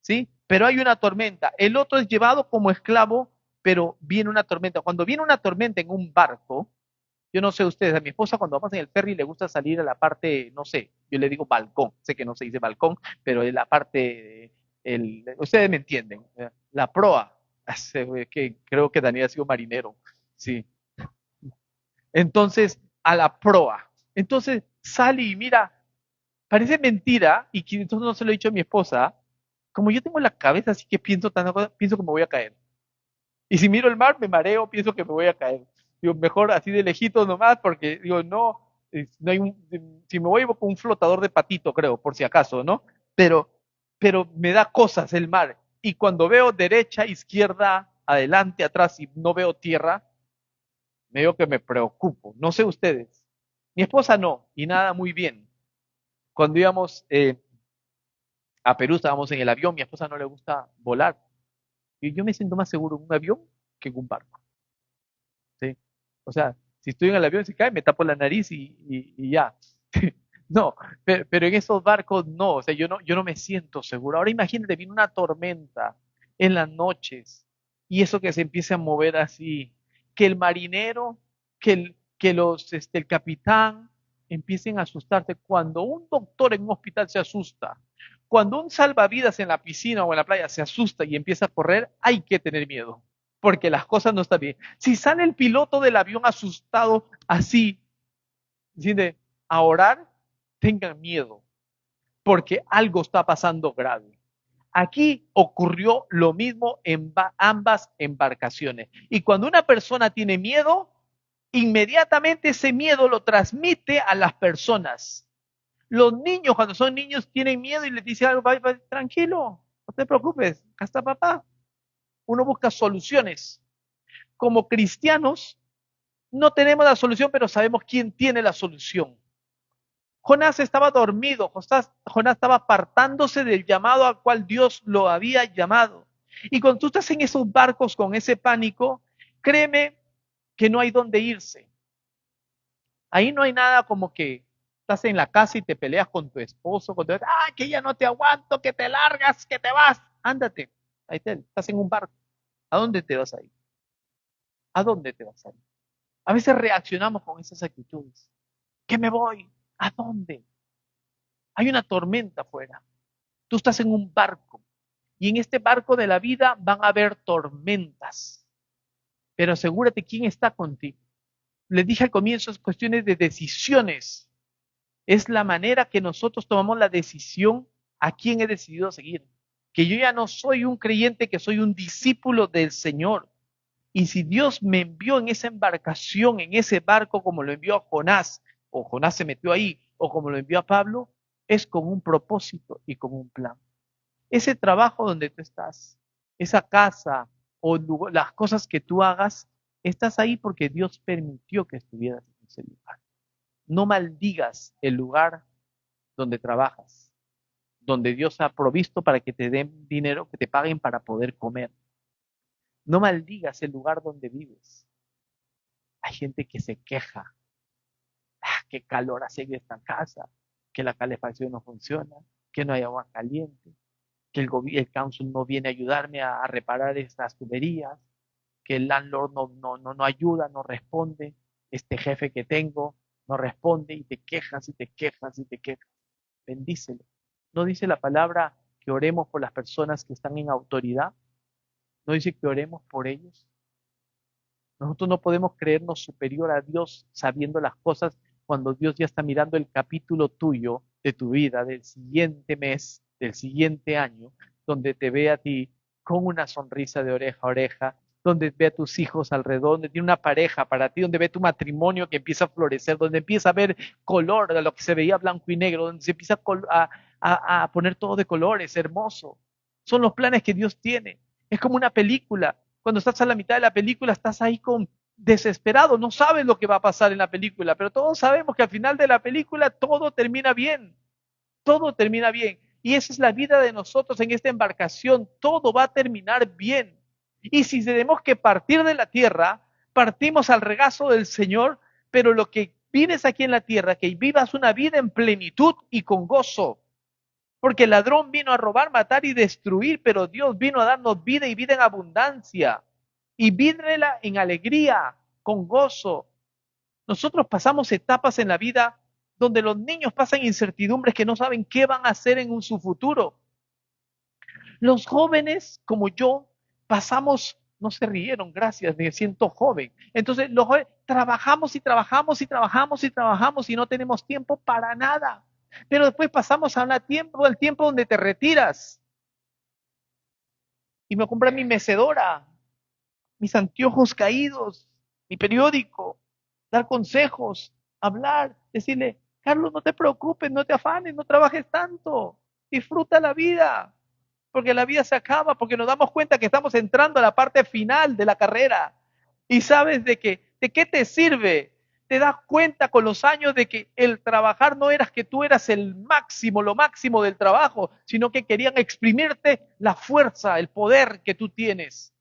¿sí? Pero hay una tormenta. El otro es llevado como esclavo, pero viene una tormenta. Cuando viene una tormenta en un barco, yo no sé ustedes, a mi esposa cuando vamos en el ferry le gusta salir a la parte, no sé, yo le digo balcón, sé que no se dice balcón, pero es la parte, ustedes me entienden, la proa, que creo que Daniel ha sido marinero, sí. Entonces, a la proa. Entonces sale y mira, parece mentira, y que entonces no se lo he dicho a mi esposa, como yo tengo la cabeza así que pienso que me voy a caer. Y si miro el mar, me mareo, pienso que me voy a caer. Digo, mejor así de lejitos nomás, porque digo, no, no hay si me voy con un flotador de patito, creo, por si acaso, ¿no? Pero, pero me da cosas el mar. Y cuando veo derecha, izquierda, adelante, atrás y no veo tierra, medio que me preocupo. No sé ustedes. Mi esposa no, y nada muy bien. Cuando íbamos a Perú, estábamos en el avión, mi esposa no le gusta volar. Y yo me siento más seguro en un avión que en un barco. ¿Sí? O sea, si estoy en el avión y se cae, me tapo la nariz y ya. No, pero en esos barcos no, o sea, yo no me siento seguro. Ahora imagínate, viene una tormenta en las noches y eso que se empiece a mover así, que el marinero, el capitán empiecen a asustarse. Cuando un doctor en un hospital se asusta, cuando un salvavidas en la piscina o en la playa se asusta y empieza a correr, hay que tener miedo, porque las cosas no están bien. Si sale el piloto del avión asustado así, ¿entiende? A orar, tengan miedo, porque algo está pasando grave. Aquí ocurrió lo mismo en ambas embarcaciones. Y cuando una persona tiene miedo, inmediatamente ese miedo lo transmite a las personas. Los niños, cuando son niños, tienen miedo y les dicen algo, tranquilo, no te preocupes, acá está papá. Uno busca soluciones. Como cristianos, no tenemos la solución, pero sabemos quién tiene la solución. Jonás estaba dormido, Jonás estaba apartándose del llamado al cual Dios lo había llamado. Y cuando tú estás en esos barcos con ese pánico, créeme que no hay dónde irse. Ahí no hay nada como que estás en la casa y te peleas con tu esposo, que ya no te aguanto, que te largas, que te vas. Ándate, ahí estás en un barco. ¿A dónde te vas a ir? ¿A dónde te vas a ir? A veces reaccionamos con esas actitudes. ¿Qué me voy? ¿A dónde? Hay una tormenta afuera. Tú estás en un barco y en este barco de la vida van a haber tormentas. Pero asegúrate quién está contigo. Les dije al comienzo, es cuestiones de decisiones. Es la manera que nosotros tomamos la decisión a quién he decidido seguir. Que yo ya no soy un creyente, que soy un discípulo del Señor. Y si Dios me envió en esa embarcación, en ese barco, como lo envió a Jonás, o Jonás se metió ahí, o como lo envió a Pablo, es con un propósito y con un plan. Ese trabajo donde tú estás, esa casa o las cosas que tú hagas, estás ahí porque Dios permitió que estuvieras en ese lugar. No maldigas el lugar donde trabajas, donde Dios ha provisto para que te den dinero, que te paguen para poder comer. No maldigas el lugar donde vives. Hay gente que se queja. Qué calor hace en esta casa, que la calefacción no funciona, que no hay agua caliente, que el council no viene a ayudarme a reparar estas tuberías, que el landlord no ayuda, no responde, este jefe que tengo no responde y te quejas y te quejas y te quejas. Bendícelo. ¿No dice la palabra que oremos por las personas que están en autoridad? ¿No dice que oremos por ellos? Nosotros no podemos creernos superior a Dios sabiendo las cosas cuando Dios ya está mirando el capítulo tuyo de tu vida, del siguiente mes, del siguiente año, donde te ve a ti con una sonrisa de oreja a oreja, donde ve a tus hijos alrededor, donde tiene una pareja para ti, donde ve tu matrimonio que empieza a florecer, donde empieza a ver color de lo que se veía blanco y negro, donde se empieza a poner todo de colores, hermoso. Son los planes que Dios tiene. Es como una película. Cuando estás a la mitad de la película, estás ahí desesperado, no sabes lo que va a pasar en la película, pero todos sabemos que al final de la película todo termina bien, todo termina bien. Y esa es la vida de nosotros en esta embarcación, todo va a terminar bien. Y si tenemos que partir de la tierra, partimos al regazo del Señor, pero lo que vives aquí en la tierra, que vivas una vida en plenitud y con gozo. Porque el ladrón vino a robar, matar y destruir, pero Dios vino a darnos vida y vida en abundancia. Y vida en alegría, con gozo. Nosotros pasamos etapas en la vida donde los niños pasan incertidumbres que no saben qué van a hacer en su futuro. Los jóvenes, como yo, pasamos, no se rieron, gracias, me siento joven. Entonces, los jóvenes trabajamos y trabajamos y trabajamos y trabajamos y no tenemos tiempo para nada. Pero después pasamos al tiempo donde te retiras y me compré mi mecedora, mis anteojos caídos, mi periódico, dar consejos, hablar, decirle, Carlos, no te preocupes, no te afanes, no trabajes tanto, disfruta la vida, porque la vida se acaba, porque nos damos cuenta que estamos entrando a la parte final de la carrera y sabes de que ¿De qué te sirve? Te das cuenta con los años de que el trabajar no eras que tú eras el máximo, lo máximo del trabajo, sino que querían exprimirte la fuerza, el poder que tú tienes.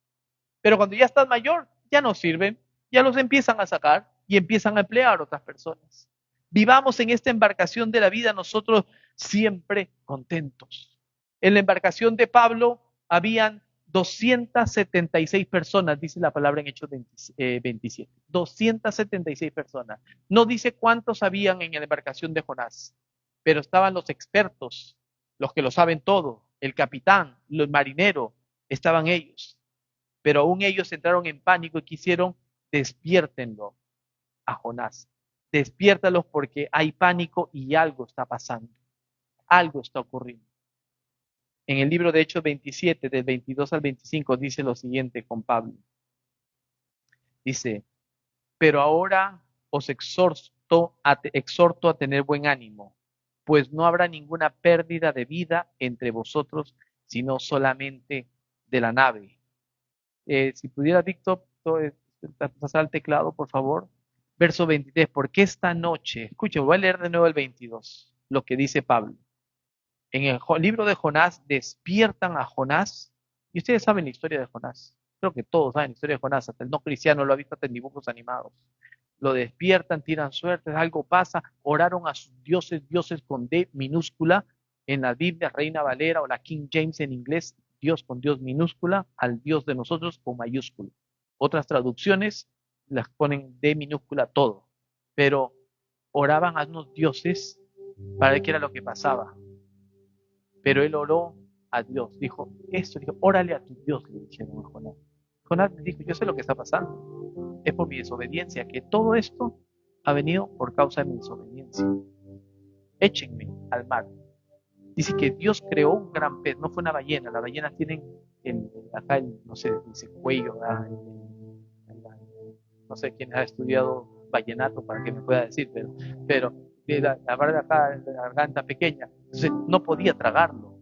Pero cuando ya estás mayor, ya no sirven, ya los empiezan a sacar y empiezan a emplear a otras personas. Vivamos en esta embarcación de la vida nosotros siempre contentos. En la embarcación de Pablo habían 276 personas, dice la palabra en Hechos 27. 276 personas. No dice cuántos habían en la embarcación de Jonás, pero estaban los expertos, los que lo saben todo, el capitán, los marineros, estaban ellos. Pero aún ellos entraron en pánico y quisieron despiértenlo a Jonás. Despiértalos porque hay pánico y algo está pasando. Algo está ocurriendo. En el libro de Hechos 27, del 22 al 25, dice lo siguiente con Pablo. Dice, pero ahora os exhorto a tener buen ánimo, pues no habrá ninguna pérdida de vida entre vosotros, sino solamente de la nave. Si pudiera, Víctor, pasar al teclado, por favor. Verso 23, porque esta noche, escuchen, voy a leer de nuevo el 22, lo que dice Pablo. En el libro de Jonás despiertan a Jonás, y ustedes saben la historia de Jonás. Creo que todos saben la historia de Jonás, hasta el no cristiano lo ha visto hasta en dibujos animados. Lo despiertan, tiran suertes, algo pasa, oraron a sus dioses, dioses con D minúscula, en la Biblia, Reina Valera o la King James en inglés, Dios con Dios minúscula, al Dios de nosotros con mayúscula. Otras traducciones las ponen D minúscula todo, pero oraban a unos dioses para ver qué era lo que pasaba. Pero él oró a Dios, dijo, órale a tu Dios, le dijeron a Jonás. Jonás le dijo, yo sé lo que está pasando, es por mi desobediencia, que todo esto ha venido por causa de mi desobediencia. Échenme al mar. Dice que Dios creó un gran pez, no fue una ballena, las ballenas tienen acá no sé, dice cuello, no sé quién ha estudiado vallenato para que me pueda decir, pero la parte de acá, la garganta pequeña, entonces no podía tragarlo.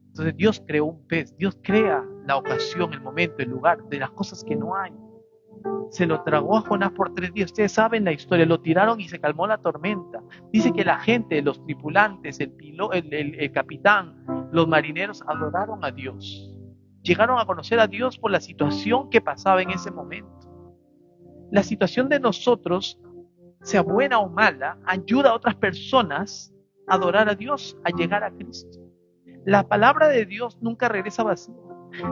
Entonces Dios creó un pez, Dios crea la ocasión, el momento, el lugar, de las cosas que no hay. Se lo tragó a Jonás por 3 días. Ustedes saben la historia, lo tiraron y se calmó la tormenta. Dice que la gente, los tripulantes, el capitán, los marineros adoraron a Dios. Llegaron a conocer a Dios por la situación que pasaba en ese momento. La situación de nosotros, sea buena o mala, ayuda a otras personas a adorar a Dios, a llegar a Cristo. La palabra de Dios nunca regresa vacía.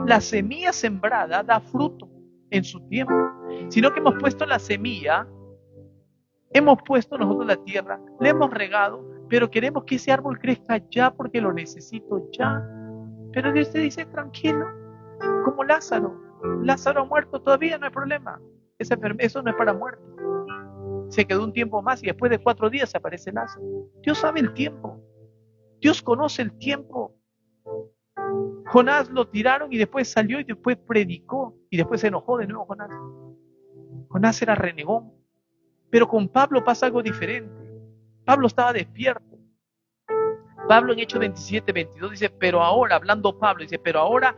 La semilla sembrada da fruto en su tiempo, sino que hemos puesto la semilla, hemos puesto nosotros la tierra, le hemos regado, pero queremos que ese árbol crezca ya porque lo necesito ya. Pero Dios te dice, tranquilo, como Lázaro ha muerto, todavía no hay problema, eso no es para muerte. Se quedó un tiempo más y después de 4 días aparece Lázaro. Dios sabe el tiempo, Dios conoce el tiempo. Jonás lo tiraron y después salió y después predicó y después se enojó de nuevo Jonás. Jonás era renegón. Pero con Pablo pasa algo diferente. Pablo estaba despierto. Pablo en Hechos 27, 22 dice, pero ahora, hablando Pablo, dice, pero ahora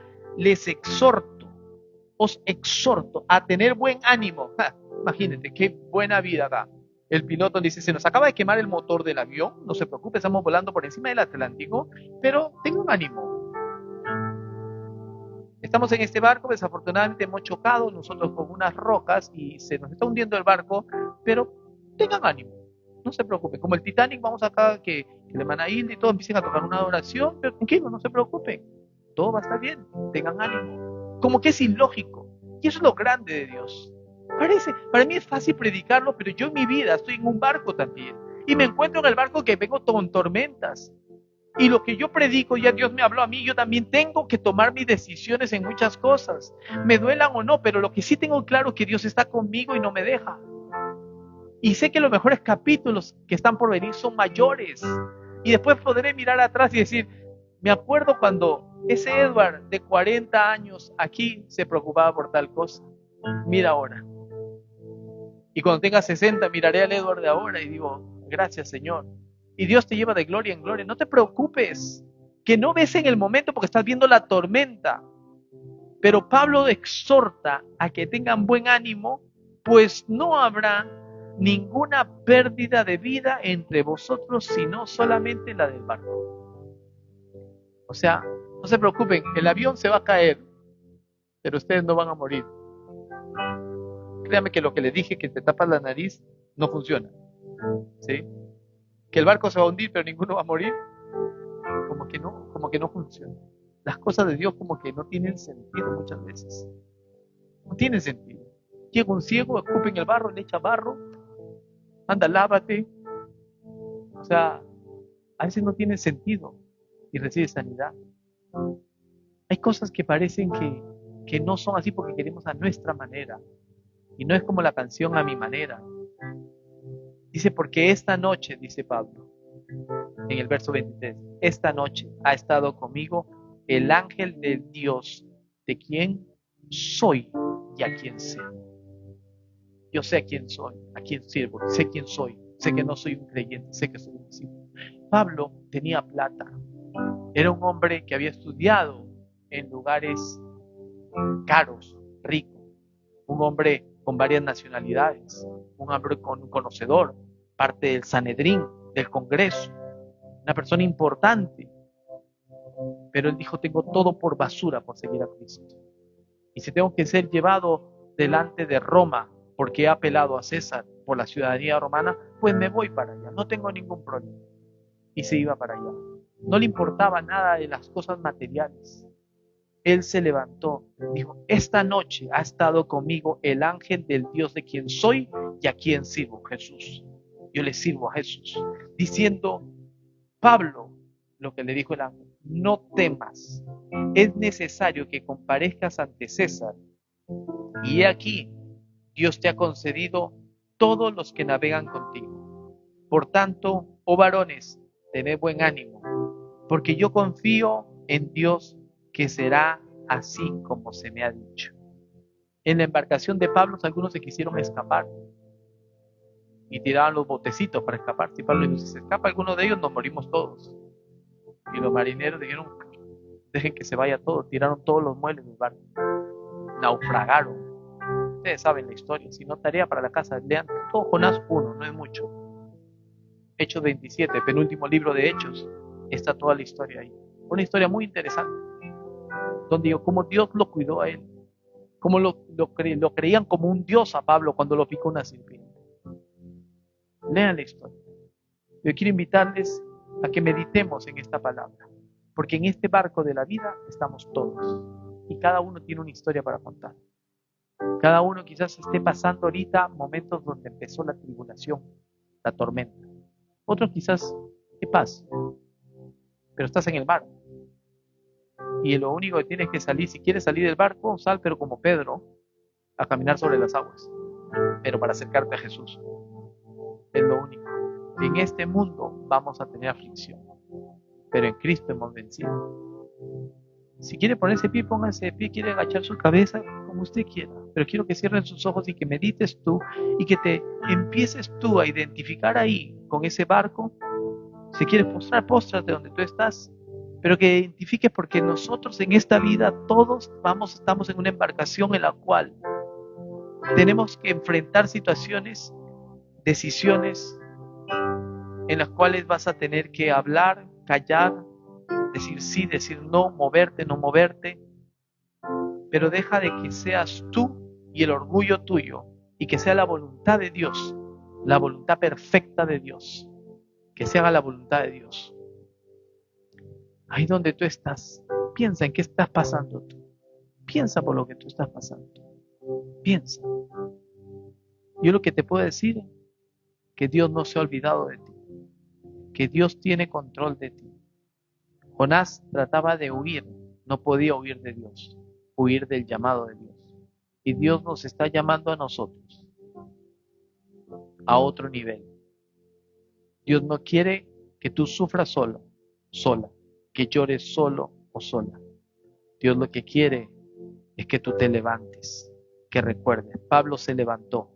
os exhorto a tener buen ánimo. Imagínate, qué buena vida da. El piloto dice, se nos acaba de quemar el motor del avión, no se preocupe, estamos volando por encima del Atlántico, pero tenga un ánimo. Estamos en este barco, desafortunadamente hemos chocado nosotros con unas rocas y se nos está hundiendo el barco, pero tengan ánimo, no se preocupen. Como el Titanic, vamos acá, que la hermana Hilda y todos empiecen a tocar una adoración, pero tranquilo, no se preocupen, todo va a estar bien, tengan ánimo. Como que es ilógico, y eso es lo grande de Dios. Para mí es fácil predicarlo, pero yo en mi vida estoy en un barco también, y me encuentro en el barco que vengo con tormentas. Y lo que yo predico, ya Dios me habló a mí, yo también tengo que tomar mis decisiones en muchas cosas, me duelan o no, pero lo que sí tengo claro es que Dios está conmigo y no me deja. Y sé que los mejores capítulos que están por venir son mayores. Y después podré mirar atrás y decir, me acuerdo cuando ese Edward de 40 años aquí se preocupaba por tal cosa. Mira ahora. Y cuando tenga 60 miraré al Edward de ahora y digo, gracias Señor. Y Dios te lleva de gloria en gloria. No te preocupes, que no ves en el momento porque estás viendo la tormenta. Pero Pablo exhorta a que tengan buen ánimo pues no habrá ninguna pérdida de vida entre vosotros, sino solamente la del barco. O sea, no se preocupen, el avión se va a caer, pero ustedes no van a morir. Créame que lo que les dije, que te tapas la nariz, no funciona. ¿Sí? Que el barco se va a hundir, pero ninguno va a morir, como que no funciona. Las cosas de Dios como que no tienen sentido muchas veces. No tienen sentido. Llega un ciego, escupe en el barro, le echa barro, anda, lávate. O sea, a veces no tiene sentido y recibe sanidad. Hay cosas que parecen que no son así porque queremos a nuestra manera. Y no es como la canción A mi manera. Dice, porque esta noche, dice Pablo, en el verso 23, esta noche ha estado conmigo el ángel del Dios, de quien soy y a quien sirvo. Yo sé a quién soy, a quién sirvo, sé quién soy, sé que no soy un creyente, sé que soy un discípulo. Pablo tenía plata, era un hombre que había estudiado en lugares caros, rico, un hombre con varias nacionalidades, un hombre con un conocedor, parte del Sanedrín, del Congreso, una persona importante. Pero él dijo, tengo todo por basura por seguir a Cristo. Y si tengo que ser llevado delante de Roma porque he apelado a César por la ciudadanía romana, pues me voy para allá, no tengo ningún problema. Y se iba para allá. No le importaba nada de las cosas materiales. Él se levantó, dijo, esta noche ha estado conmigo el ángel del Dios de quien soy y a quien sirvo, Jesús. Yo le sirvo a Jesús. Diciendo, Pablo, lo que le dijo el ángel, no temas, es necesario que comparezcas ante César. Y he aquí, Dios te ha concedido todos los que navegan contigo. Por tanto, oh varones, tened buen ánimo, porque yo confío en Dios que será así como se me ha dicho. En la embarcación de Pablo, algunos se quisieron escapar y tiraban los botecitos para escapar. Si Pablo dijo, si se escapa alguno de ellos, nos morimos todos. Y los marineros dijeron, dejen que se vaya todo, tiraron todos los muebles del barco, naufragaron. Ustedes saben la historia, si no tarea para la casa, lean todo Jonás 1, no es mucho. Hechos 27, penúltimo libro de Hechos, está toda la historia ahí. Una historia muy interesante, donde digo, cómo Dios lo cuidó a él, cómo lo creían como un Dios a Pablo cuando lo picó una serpiente. Lean la historia. Yo quiero invitarles a que meditemos en esta palabra, porque en este barco de la vida estamos todos, y cada uno tiene una historia para contar. Cada uno quizás esté pasando ahorita momentos donde empezó la tribulación, la tormenta. Otros quizás, qué paz, pero estás en el mar. Y lo único que tienes que salir, si quieres salir del barco, sal, pero como Pedro, a caminar sobre las aguas, pero para acercarte a Jesús. Es lo único. En este mundo vamos a tener aflicción, pero en Cristo hemos vencido. Si quiere ponerse pie, póngase de pie, quiere agachar su cabeza, como usted quiera, pero quiero que cierren sus ojos y que medites tú y que te empieces tú a identificar ahí con ese barco. Si quieres postrar, póstrate donde tú estás, pero que identifiques, porque nosotros en esta vida todos estamos en una embarcación en la cual tenemos que enfrentar situaciones, decisiones en las cuales vas a tener que hablar, callar, decir sí, decir no, moverte, no moverte, pero deja de que seas tú y el orgullo tuyo, y que sea la voluntad de Dios, la voluntad perfecta de Dios, que se haga la voluntad de Dios. Ahí donde tú estás, piensa en qué estás pasando tú, piensa por lo que tú estás pasando, piensa. Yo lo que te puedo decir es que Dios no se ha olvidado de ti, que Dios tiene control de ti. Jonás trataba de huir, no podía huir de Dios, huir del llamado de Dios. Y Dios nos está llamando a nosotros a otro nivel. Dios no quiere que tú sufras solo, sola, que llores solo o sola. Dios lo que quiere es que tú te levantes, que recuerdes. Pablo se levantó,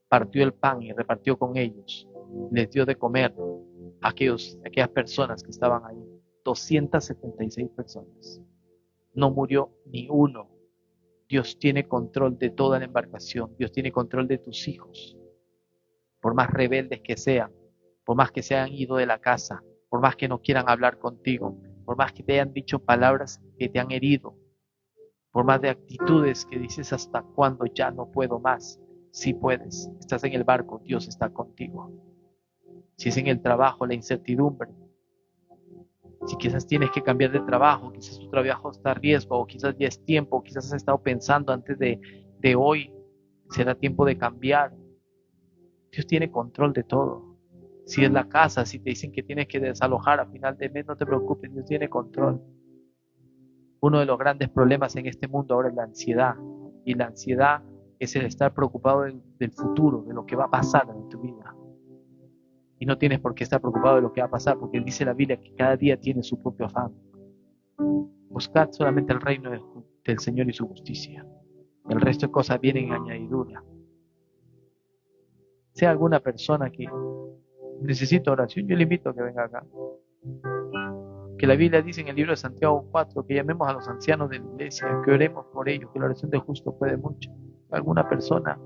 partió el pan y repartió con ellos, les dio de comer a aquellas personas que estaban ahí. 276 personas. No murió ni uno. Dios tiene control de toda la embarcación. Dios tiene control de tus hijos. Por más rebeldes que sean, por más que se hayan ido de la casa, por más que no quieran hablar contigo, por más que te hayan dicho palabras que te han herido, por más de actitudes que dices hasta cuándo ya no puedo más. Sí puedes, estás en el barco, Dios está contigo. Si es en el trabajo, la incertidumbre, si quizás tienes que cambiar de trabajo, quizás tu trabajo está a riesgo, o quizás ya es tiempo, o quizás has estado pensando antes de hoy, será tiempo de cambiar. Dios tiene control de todo. Si es la casa, si te dicen que tienes que desalojar a final de mes, no te preocupes, Dios tiene control. Uno de los grandes problemas en este mundo ahora es la ansiedad. Y la ansiedad es el estar preocupado del futuro, de lo que va a pasar en tu vida. Y no tienes por qué estar preocupado de lo que va a pasar, porque dice la Biblia que cada día tiene su propio afán. Buscad solamente el reino del Señor y su justicia. El resto de cosas vienen en añadidura. Sea alguna persona que necesita oración, yo le invito a que venga acá. Que la Biblia dice en el libro de Santiago 4 que llamemos a los ancianos de la iglesia, que oremos por ellos, que la oración de justo puede mucho. Alguna persona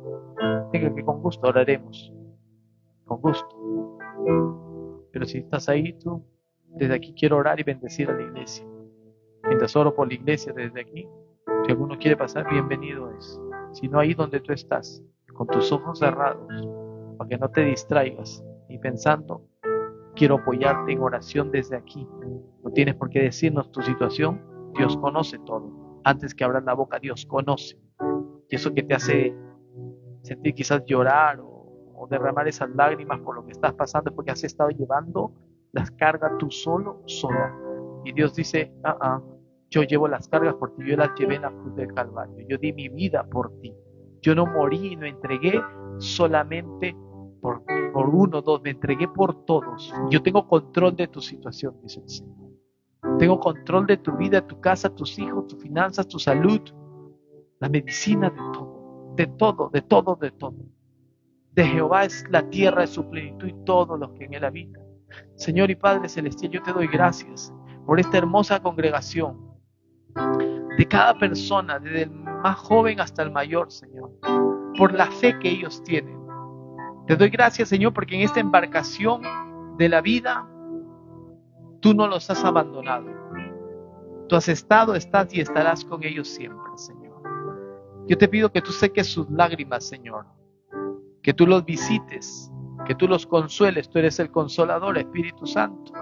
diga que con gusto oraremos, con gusto. Pero si estás ahí tú, desde aquí quiero orar y bendecir a la iglesia. Mientras oro por la iglesia desde aquí, si alguno quiere pasar, bienvenido es. Si no, ahí donde tú estás, con tus ojos cerrados, para que no te distraigas, y pensando, quiero apoyarte en oración desde aquí. No tienes por qué decirnos tu situación, Dios conoce todo. Antes que abras la boca, Dios conoce. Y eso que te hace sentir quizás llorar o derramar esas lágrimas por lo que estás pasando es porque has estado llevando las cargas tú solo, sola. Y Dios dice, yo llevo las cargas por ti, yo las llevé en la cruz del Calvario, yo di mi vida por ti. Yo no morí y no entregué solamente por uno, dos, me entregué por todos. Yo tengo control de tu situación, dice el Señor. Tengo control de tu vida, tu casa, tus hijos, tus finanzas, tu salud, la medicina, de todo, de todo, de todo, de todo. De Jehová es la tierra de su plenitud y todos los que en él habitan. Señor y Padre Celestial, yo te doy gracias por esta hermosa congregación, de cada persona, desde el más joven hasta el mayor, Señor, por la fe que ellos tienen. Te doy gracias, Señor, porque en esta embarcación de la vida, tú no los has abandonado. Tú has estado, estás y estarás con ellos siempre, Señor. Yo te pido que tú seques sus lágrimas, Señor, que tú los visites, que tú los consueles. Tú eres el consolador, Espíritu Santo,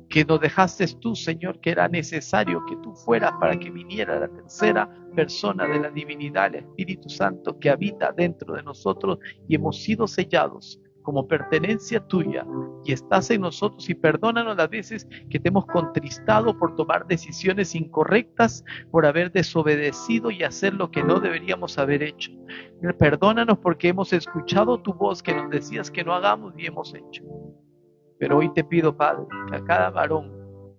que nos dejaste tú, Señor, que era necesario que tú fueras para que viniera la tercera persona de la divinidad, el Espíritu Santo, que habita dentro de nosotros y hemos sido sellados como pertenencia tuya y estás en nosotros. Y perdónanos las veces que te hemos contristado por tomar decisiones incorrectas, por haber desobedecido y hacer lo que no deberíamos haber hecho. Perdónanos porque hemos escuchado tu voz que nos decías que no hagamos y hemos hecho. Pero hoy te pido, Padre, que a cada varón,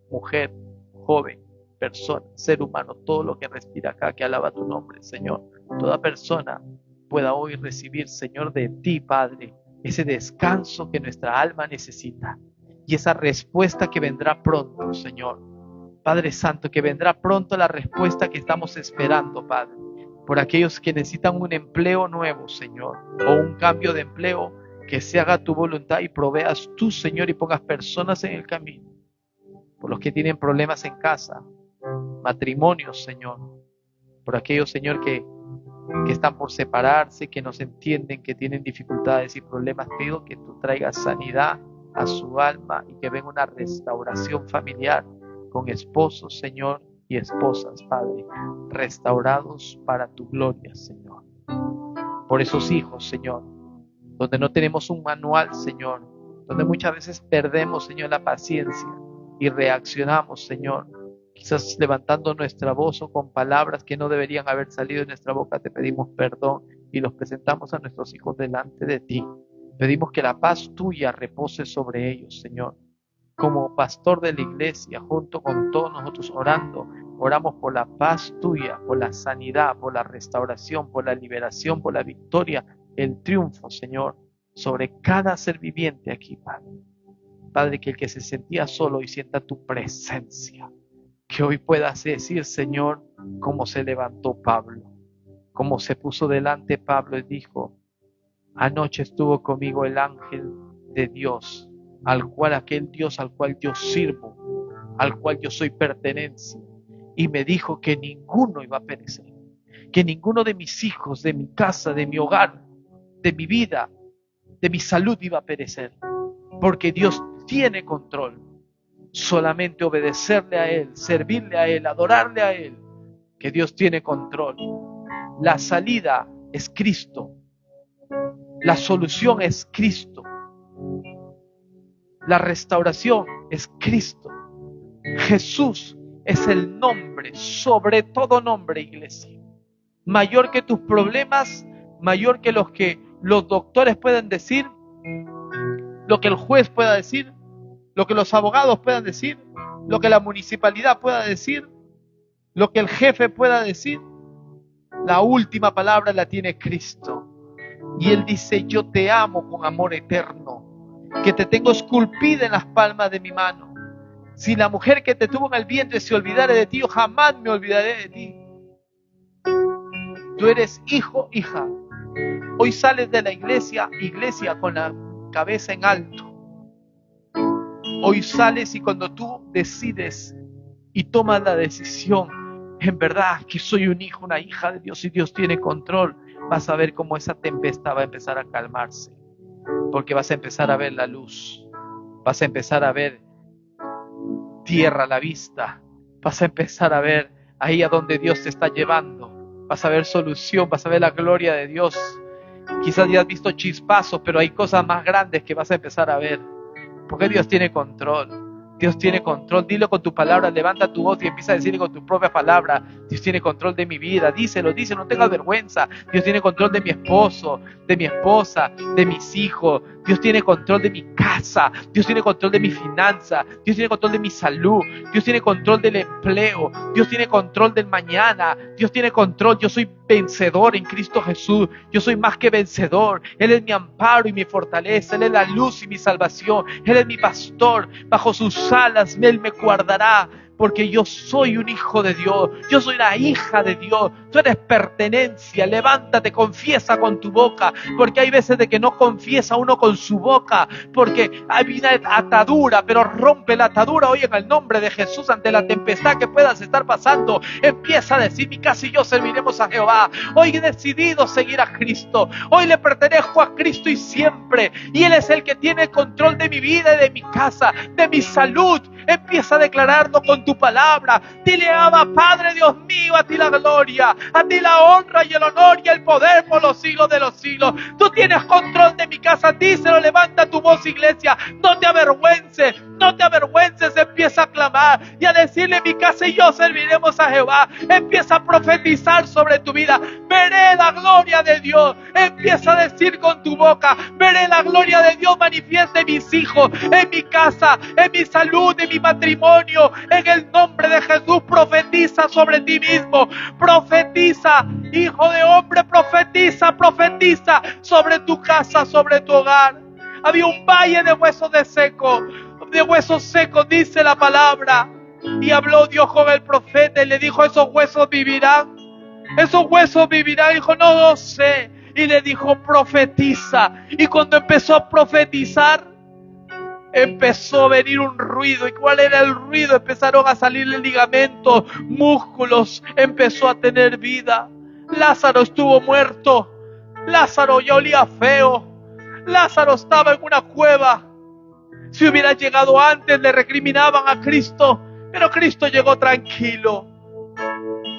mujer, joven, persona, ser humano, todo lo que respira acá, que alaba tu nombre, Señor, toda persona pueda hoy recibir, Señor, de ti, Padre, ese descanso que nuestra alma necesita y esa respuesta que vendrá pronto, Señor. Padre Santo, que vendrá pronto la respuesta que estamos esperando, Padre, por aquellos que necesitan un empleo nuevo, Señor, o un cambio de empleo, que se haga tu voluntad y proveas tú, Señor, y pongas personas en el camino. Por los que tienen problemas en casa, matrimonios, Señor, por aquellos, Señor, que están por separarse, que no se entienden, que tienen dificultades y problemas, pido que tú traigas sanidad a su alma y que venga una restauración familiar con esposos, Señor, y esposas, Padre, restaurados para tu gloria, Señor. Por esos hijos, Señor, donde no tenemos un manual, Señor, donde muchas veces perdemos, Señor, la paciencia y reaccionamos, Señor, quizás levantando nuestra voz o con palabras que no deberían haber salido de nuestra boca. Te pedimos perdón y los presentamos a nuestros hijos delante de ti. Pedimos que la paz tuya repose sobre ellos, Señor. Como pastor de la iglesia, junto con todos nosotros orando, oramos por la paz tuya, por la sanidad, por la restauración, por la liberación, por la victoria, el triunfo, Señor, sobre cada ser viviente aquí, Padre. Padre, que el que se sentía solo y sienta tu presencia, que hoy puedas decir, Señor, como se levantó Pablo. como se puso delante Pablo y dijo: anoche estuvo conmigo el ángel de Dios, aquel Dios al cual yo sirvo, al cual yo soy pertenencia, y me dijo que ninguno iba a perecer, que ninguno de mis hijos, de mi casa, de mi hogar, de mi vida, de mi salud iba a perecer, porque Dios tiene control. Solamente obedecerle a Él, servirle a Él, adorarle a Él, que Dios tiene control. La salida es Cristo. La solución es Cristo. La restauración es Cristo. Jesús es el nombre, sobre todo nombre, iglesia. Mayor que tus problemas, mayor que los doctores puedan decir, lo que el juez pueda decir, lo que los abogados puedan decir, lo que la municipalidad pueda decir, lo que el jefe pueda decir. La última palabra la tiene Cristo. Y Él dice: yo te amo con amor eterno, que te tengo esculpida en las palmas de mi mano. Si la mujer que te tuvo en el vientre se olvidare de ti, yo jamás me olvidaré de ti. Tú eres hijo, hija. Hoy sales de la iglesia con la cabeza en alto. Hoy sales y cuando tú decides y tomas la decisión, en verdad que soy un hijo, una hija de Dios y Dios tiene control, vas a ver cómo esa tempestad va a empezar a calmarse, porque vas a empezar a ver la luz, vas a empezar a ver tierra a la vista, vas a empezar a ver ahí a donde Dios te está llevando, vas a ver solución, vas a ver la gloria de Dios. Quizás ya has visto chispazos, pero hay cosas más grandes que vas a empezar a ver, porque Dios tiene control. Dios tiene control. Dilo con tu palabra, levanta tu voz y empieza a decirle con tu propia palabra: Dios tiene control de mi vida. Díselo, no tengas vergüenza. Dios tiene control de mi esposo, de mi esposa, de mis hijos. Dios tiene control de mi casa. Dios tiene control de mi finanza. Dios tiene control de mi salud. Dios tiene control del empleo. Dios tiene control del mañana. Dios tiene control. Yo soy vencedor en Cristo Jesús. Yo soy más que vencedor. Él es mi amparo y mi fortaleza. Él es la luz y mi salvación. Él es mi pastor. Bajo sus alas Él me guardará, porque yo soy un hijo de Dios, yo soy la hija de Dios, tú eres pertenencia. Levántate, confiesa con tu boca, porque hay veces de que no confiesa uno con su boca, porque hay una atadura, pero rompe la atadura hoy en el nombre de Jesús. Ante la tempestad que puedas estar pasando, empieza a decir: mi casa y yo serviremos a Jehová. Hoy he decidido seguir a Cristo, hoy le pertenezco a Cristo y siempre, y Él es el que tiene control de mi vida y de mi casa, de mi salud. Empieza a declararlo con tu palabra. Dile: Abba, Padre Dios mío, a ti la gloria, a ti la honra y el honor y el poder por los siglos de los siglos. Tú tienes control de mi casa. Díselo, levanta tu voz, iglesia. No te avergüences, no te avergüences. Empieza a clamar y a decirle: mi casa y yo serviremos a Jehová. Empieza a profetizar sobre tu vida. Veré la gloria de Dios. Empieza a decir con tu boca: veré la gloria de Dios manifiesta en mis hijos, en mi casa, en mi salud, en mi matrimonio. En el nombre de Jesús, profetiza sobre ti mismo. Profetiza, hijo de hombre, profetiza, profetiza sobre tu casa, sobre tu hogar. Había un valle de huesos secos, dice la palabra. Y habló Dios con el profeta y le dijo: esos huesos vivirán. Esos huesos vivirán. Dijo: no lo sé. Y le dijo: profetiza. Y cuando empezó a profetizar, empezó a venir un ruido. ¿Y cuál era el ruido? Empezaron a salirle ligamentos, músculos. Empezó a tener vida. Lázaro estuvo muerto. Lázaro ya olía feo. Lázaro estaba en una cueva. Si hubiera llegado antes, le recriminaban a Cristo, pero Cristo llegó tranquilo.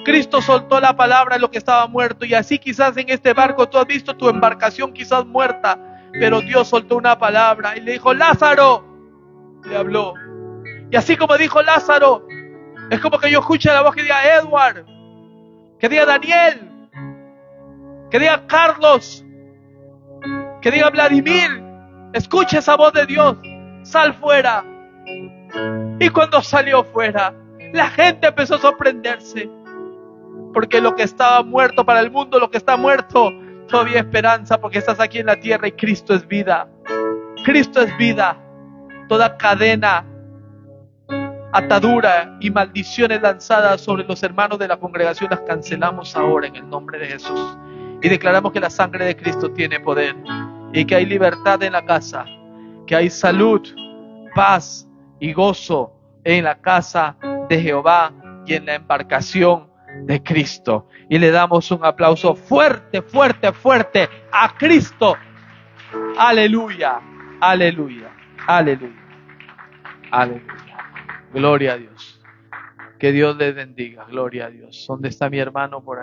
Cristo soltó la palabra en lo que estaba muerto. Y así quizás en este barco tú has visto tu embarcación quizás muerta, pero Dios soltó una palabra y le dijo: Lázaro, le habló. Y así como dijo Lázaro, es como que yo escuche la voz que diga Edward, que diga Daniel, que diga Carlos, que diga Vladimir. Escuche esa voz de Dios: sal fuera. Y cuando salió fuera, la gente empezó a sorprenderse, porque lo que estaba muerto para el mundo, lo que está muerto, todavía hay esperanza, porque estás aquí en la tierra y Cristo es vida. Cristo es vida. Toda cadena atadura y maldiciones lanzadas sobre los hermanos de la congregación las cancelamos ahora en el nombre de Jesús. Y declaramos que la sangre de Cristo tiene poder y que hay libertad en la casa, que hay salud, paz y gozo en la casa de Jehová y en la embarcación de Cristo. Y le damos un aplauso fuerte, fuerte, fuerte a Cristo. Aleluya, aleluya, aleluya, aleluya. Gloria a Dios. Que Dios les bendiga. Gloria a Dios. ¿Dónde está mi hermano por ahí?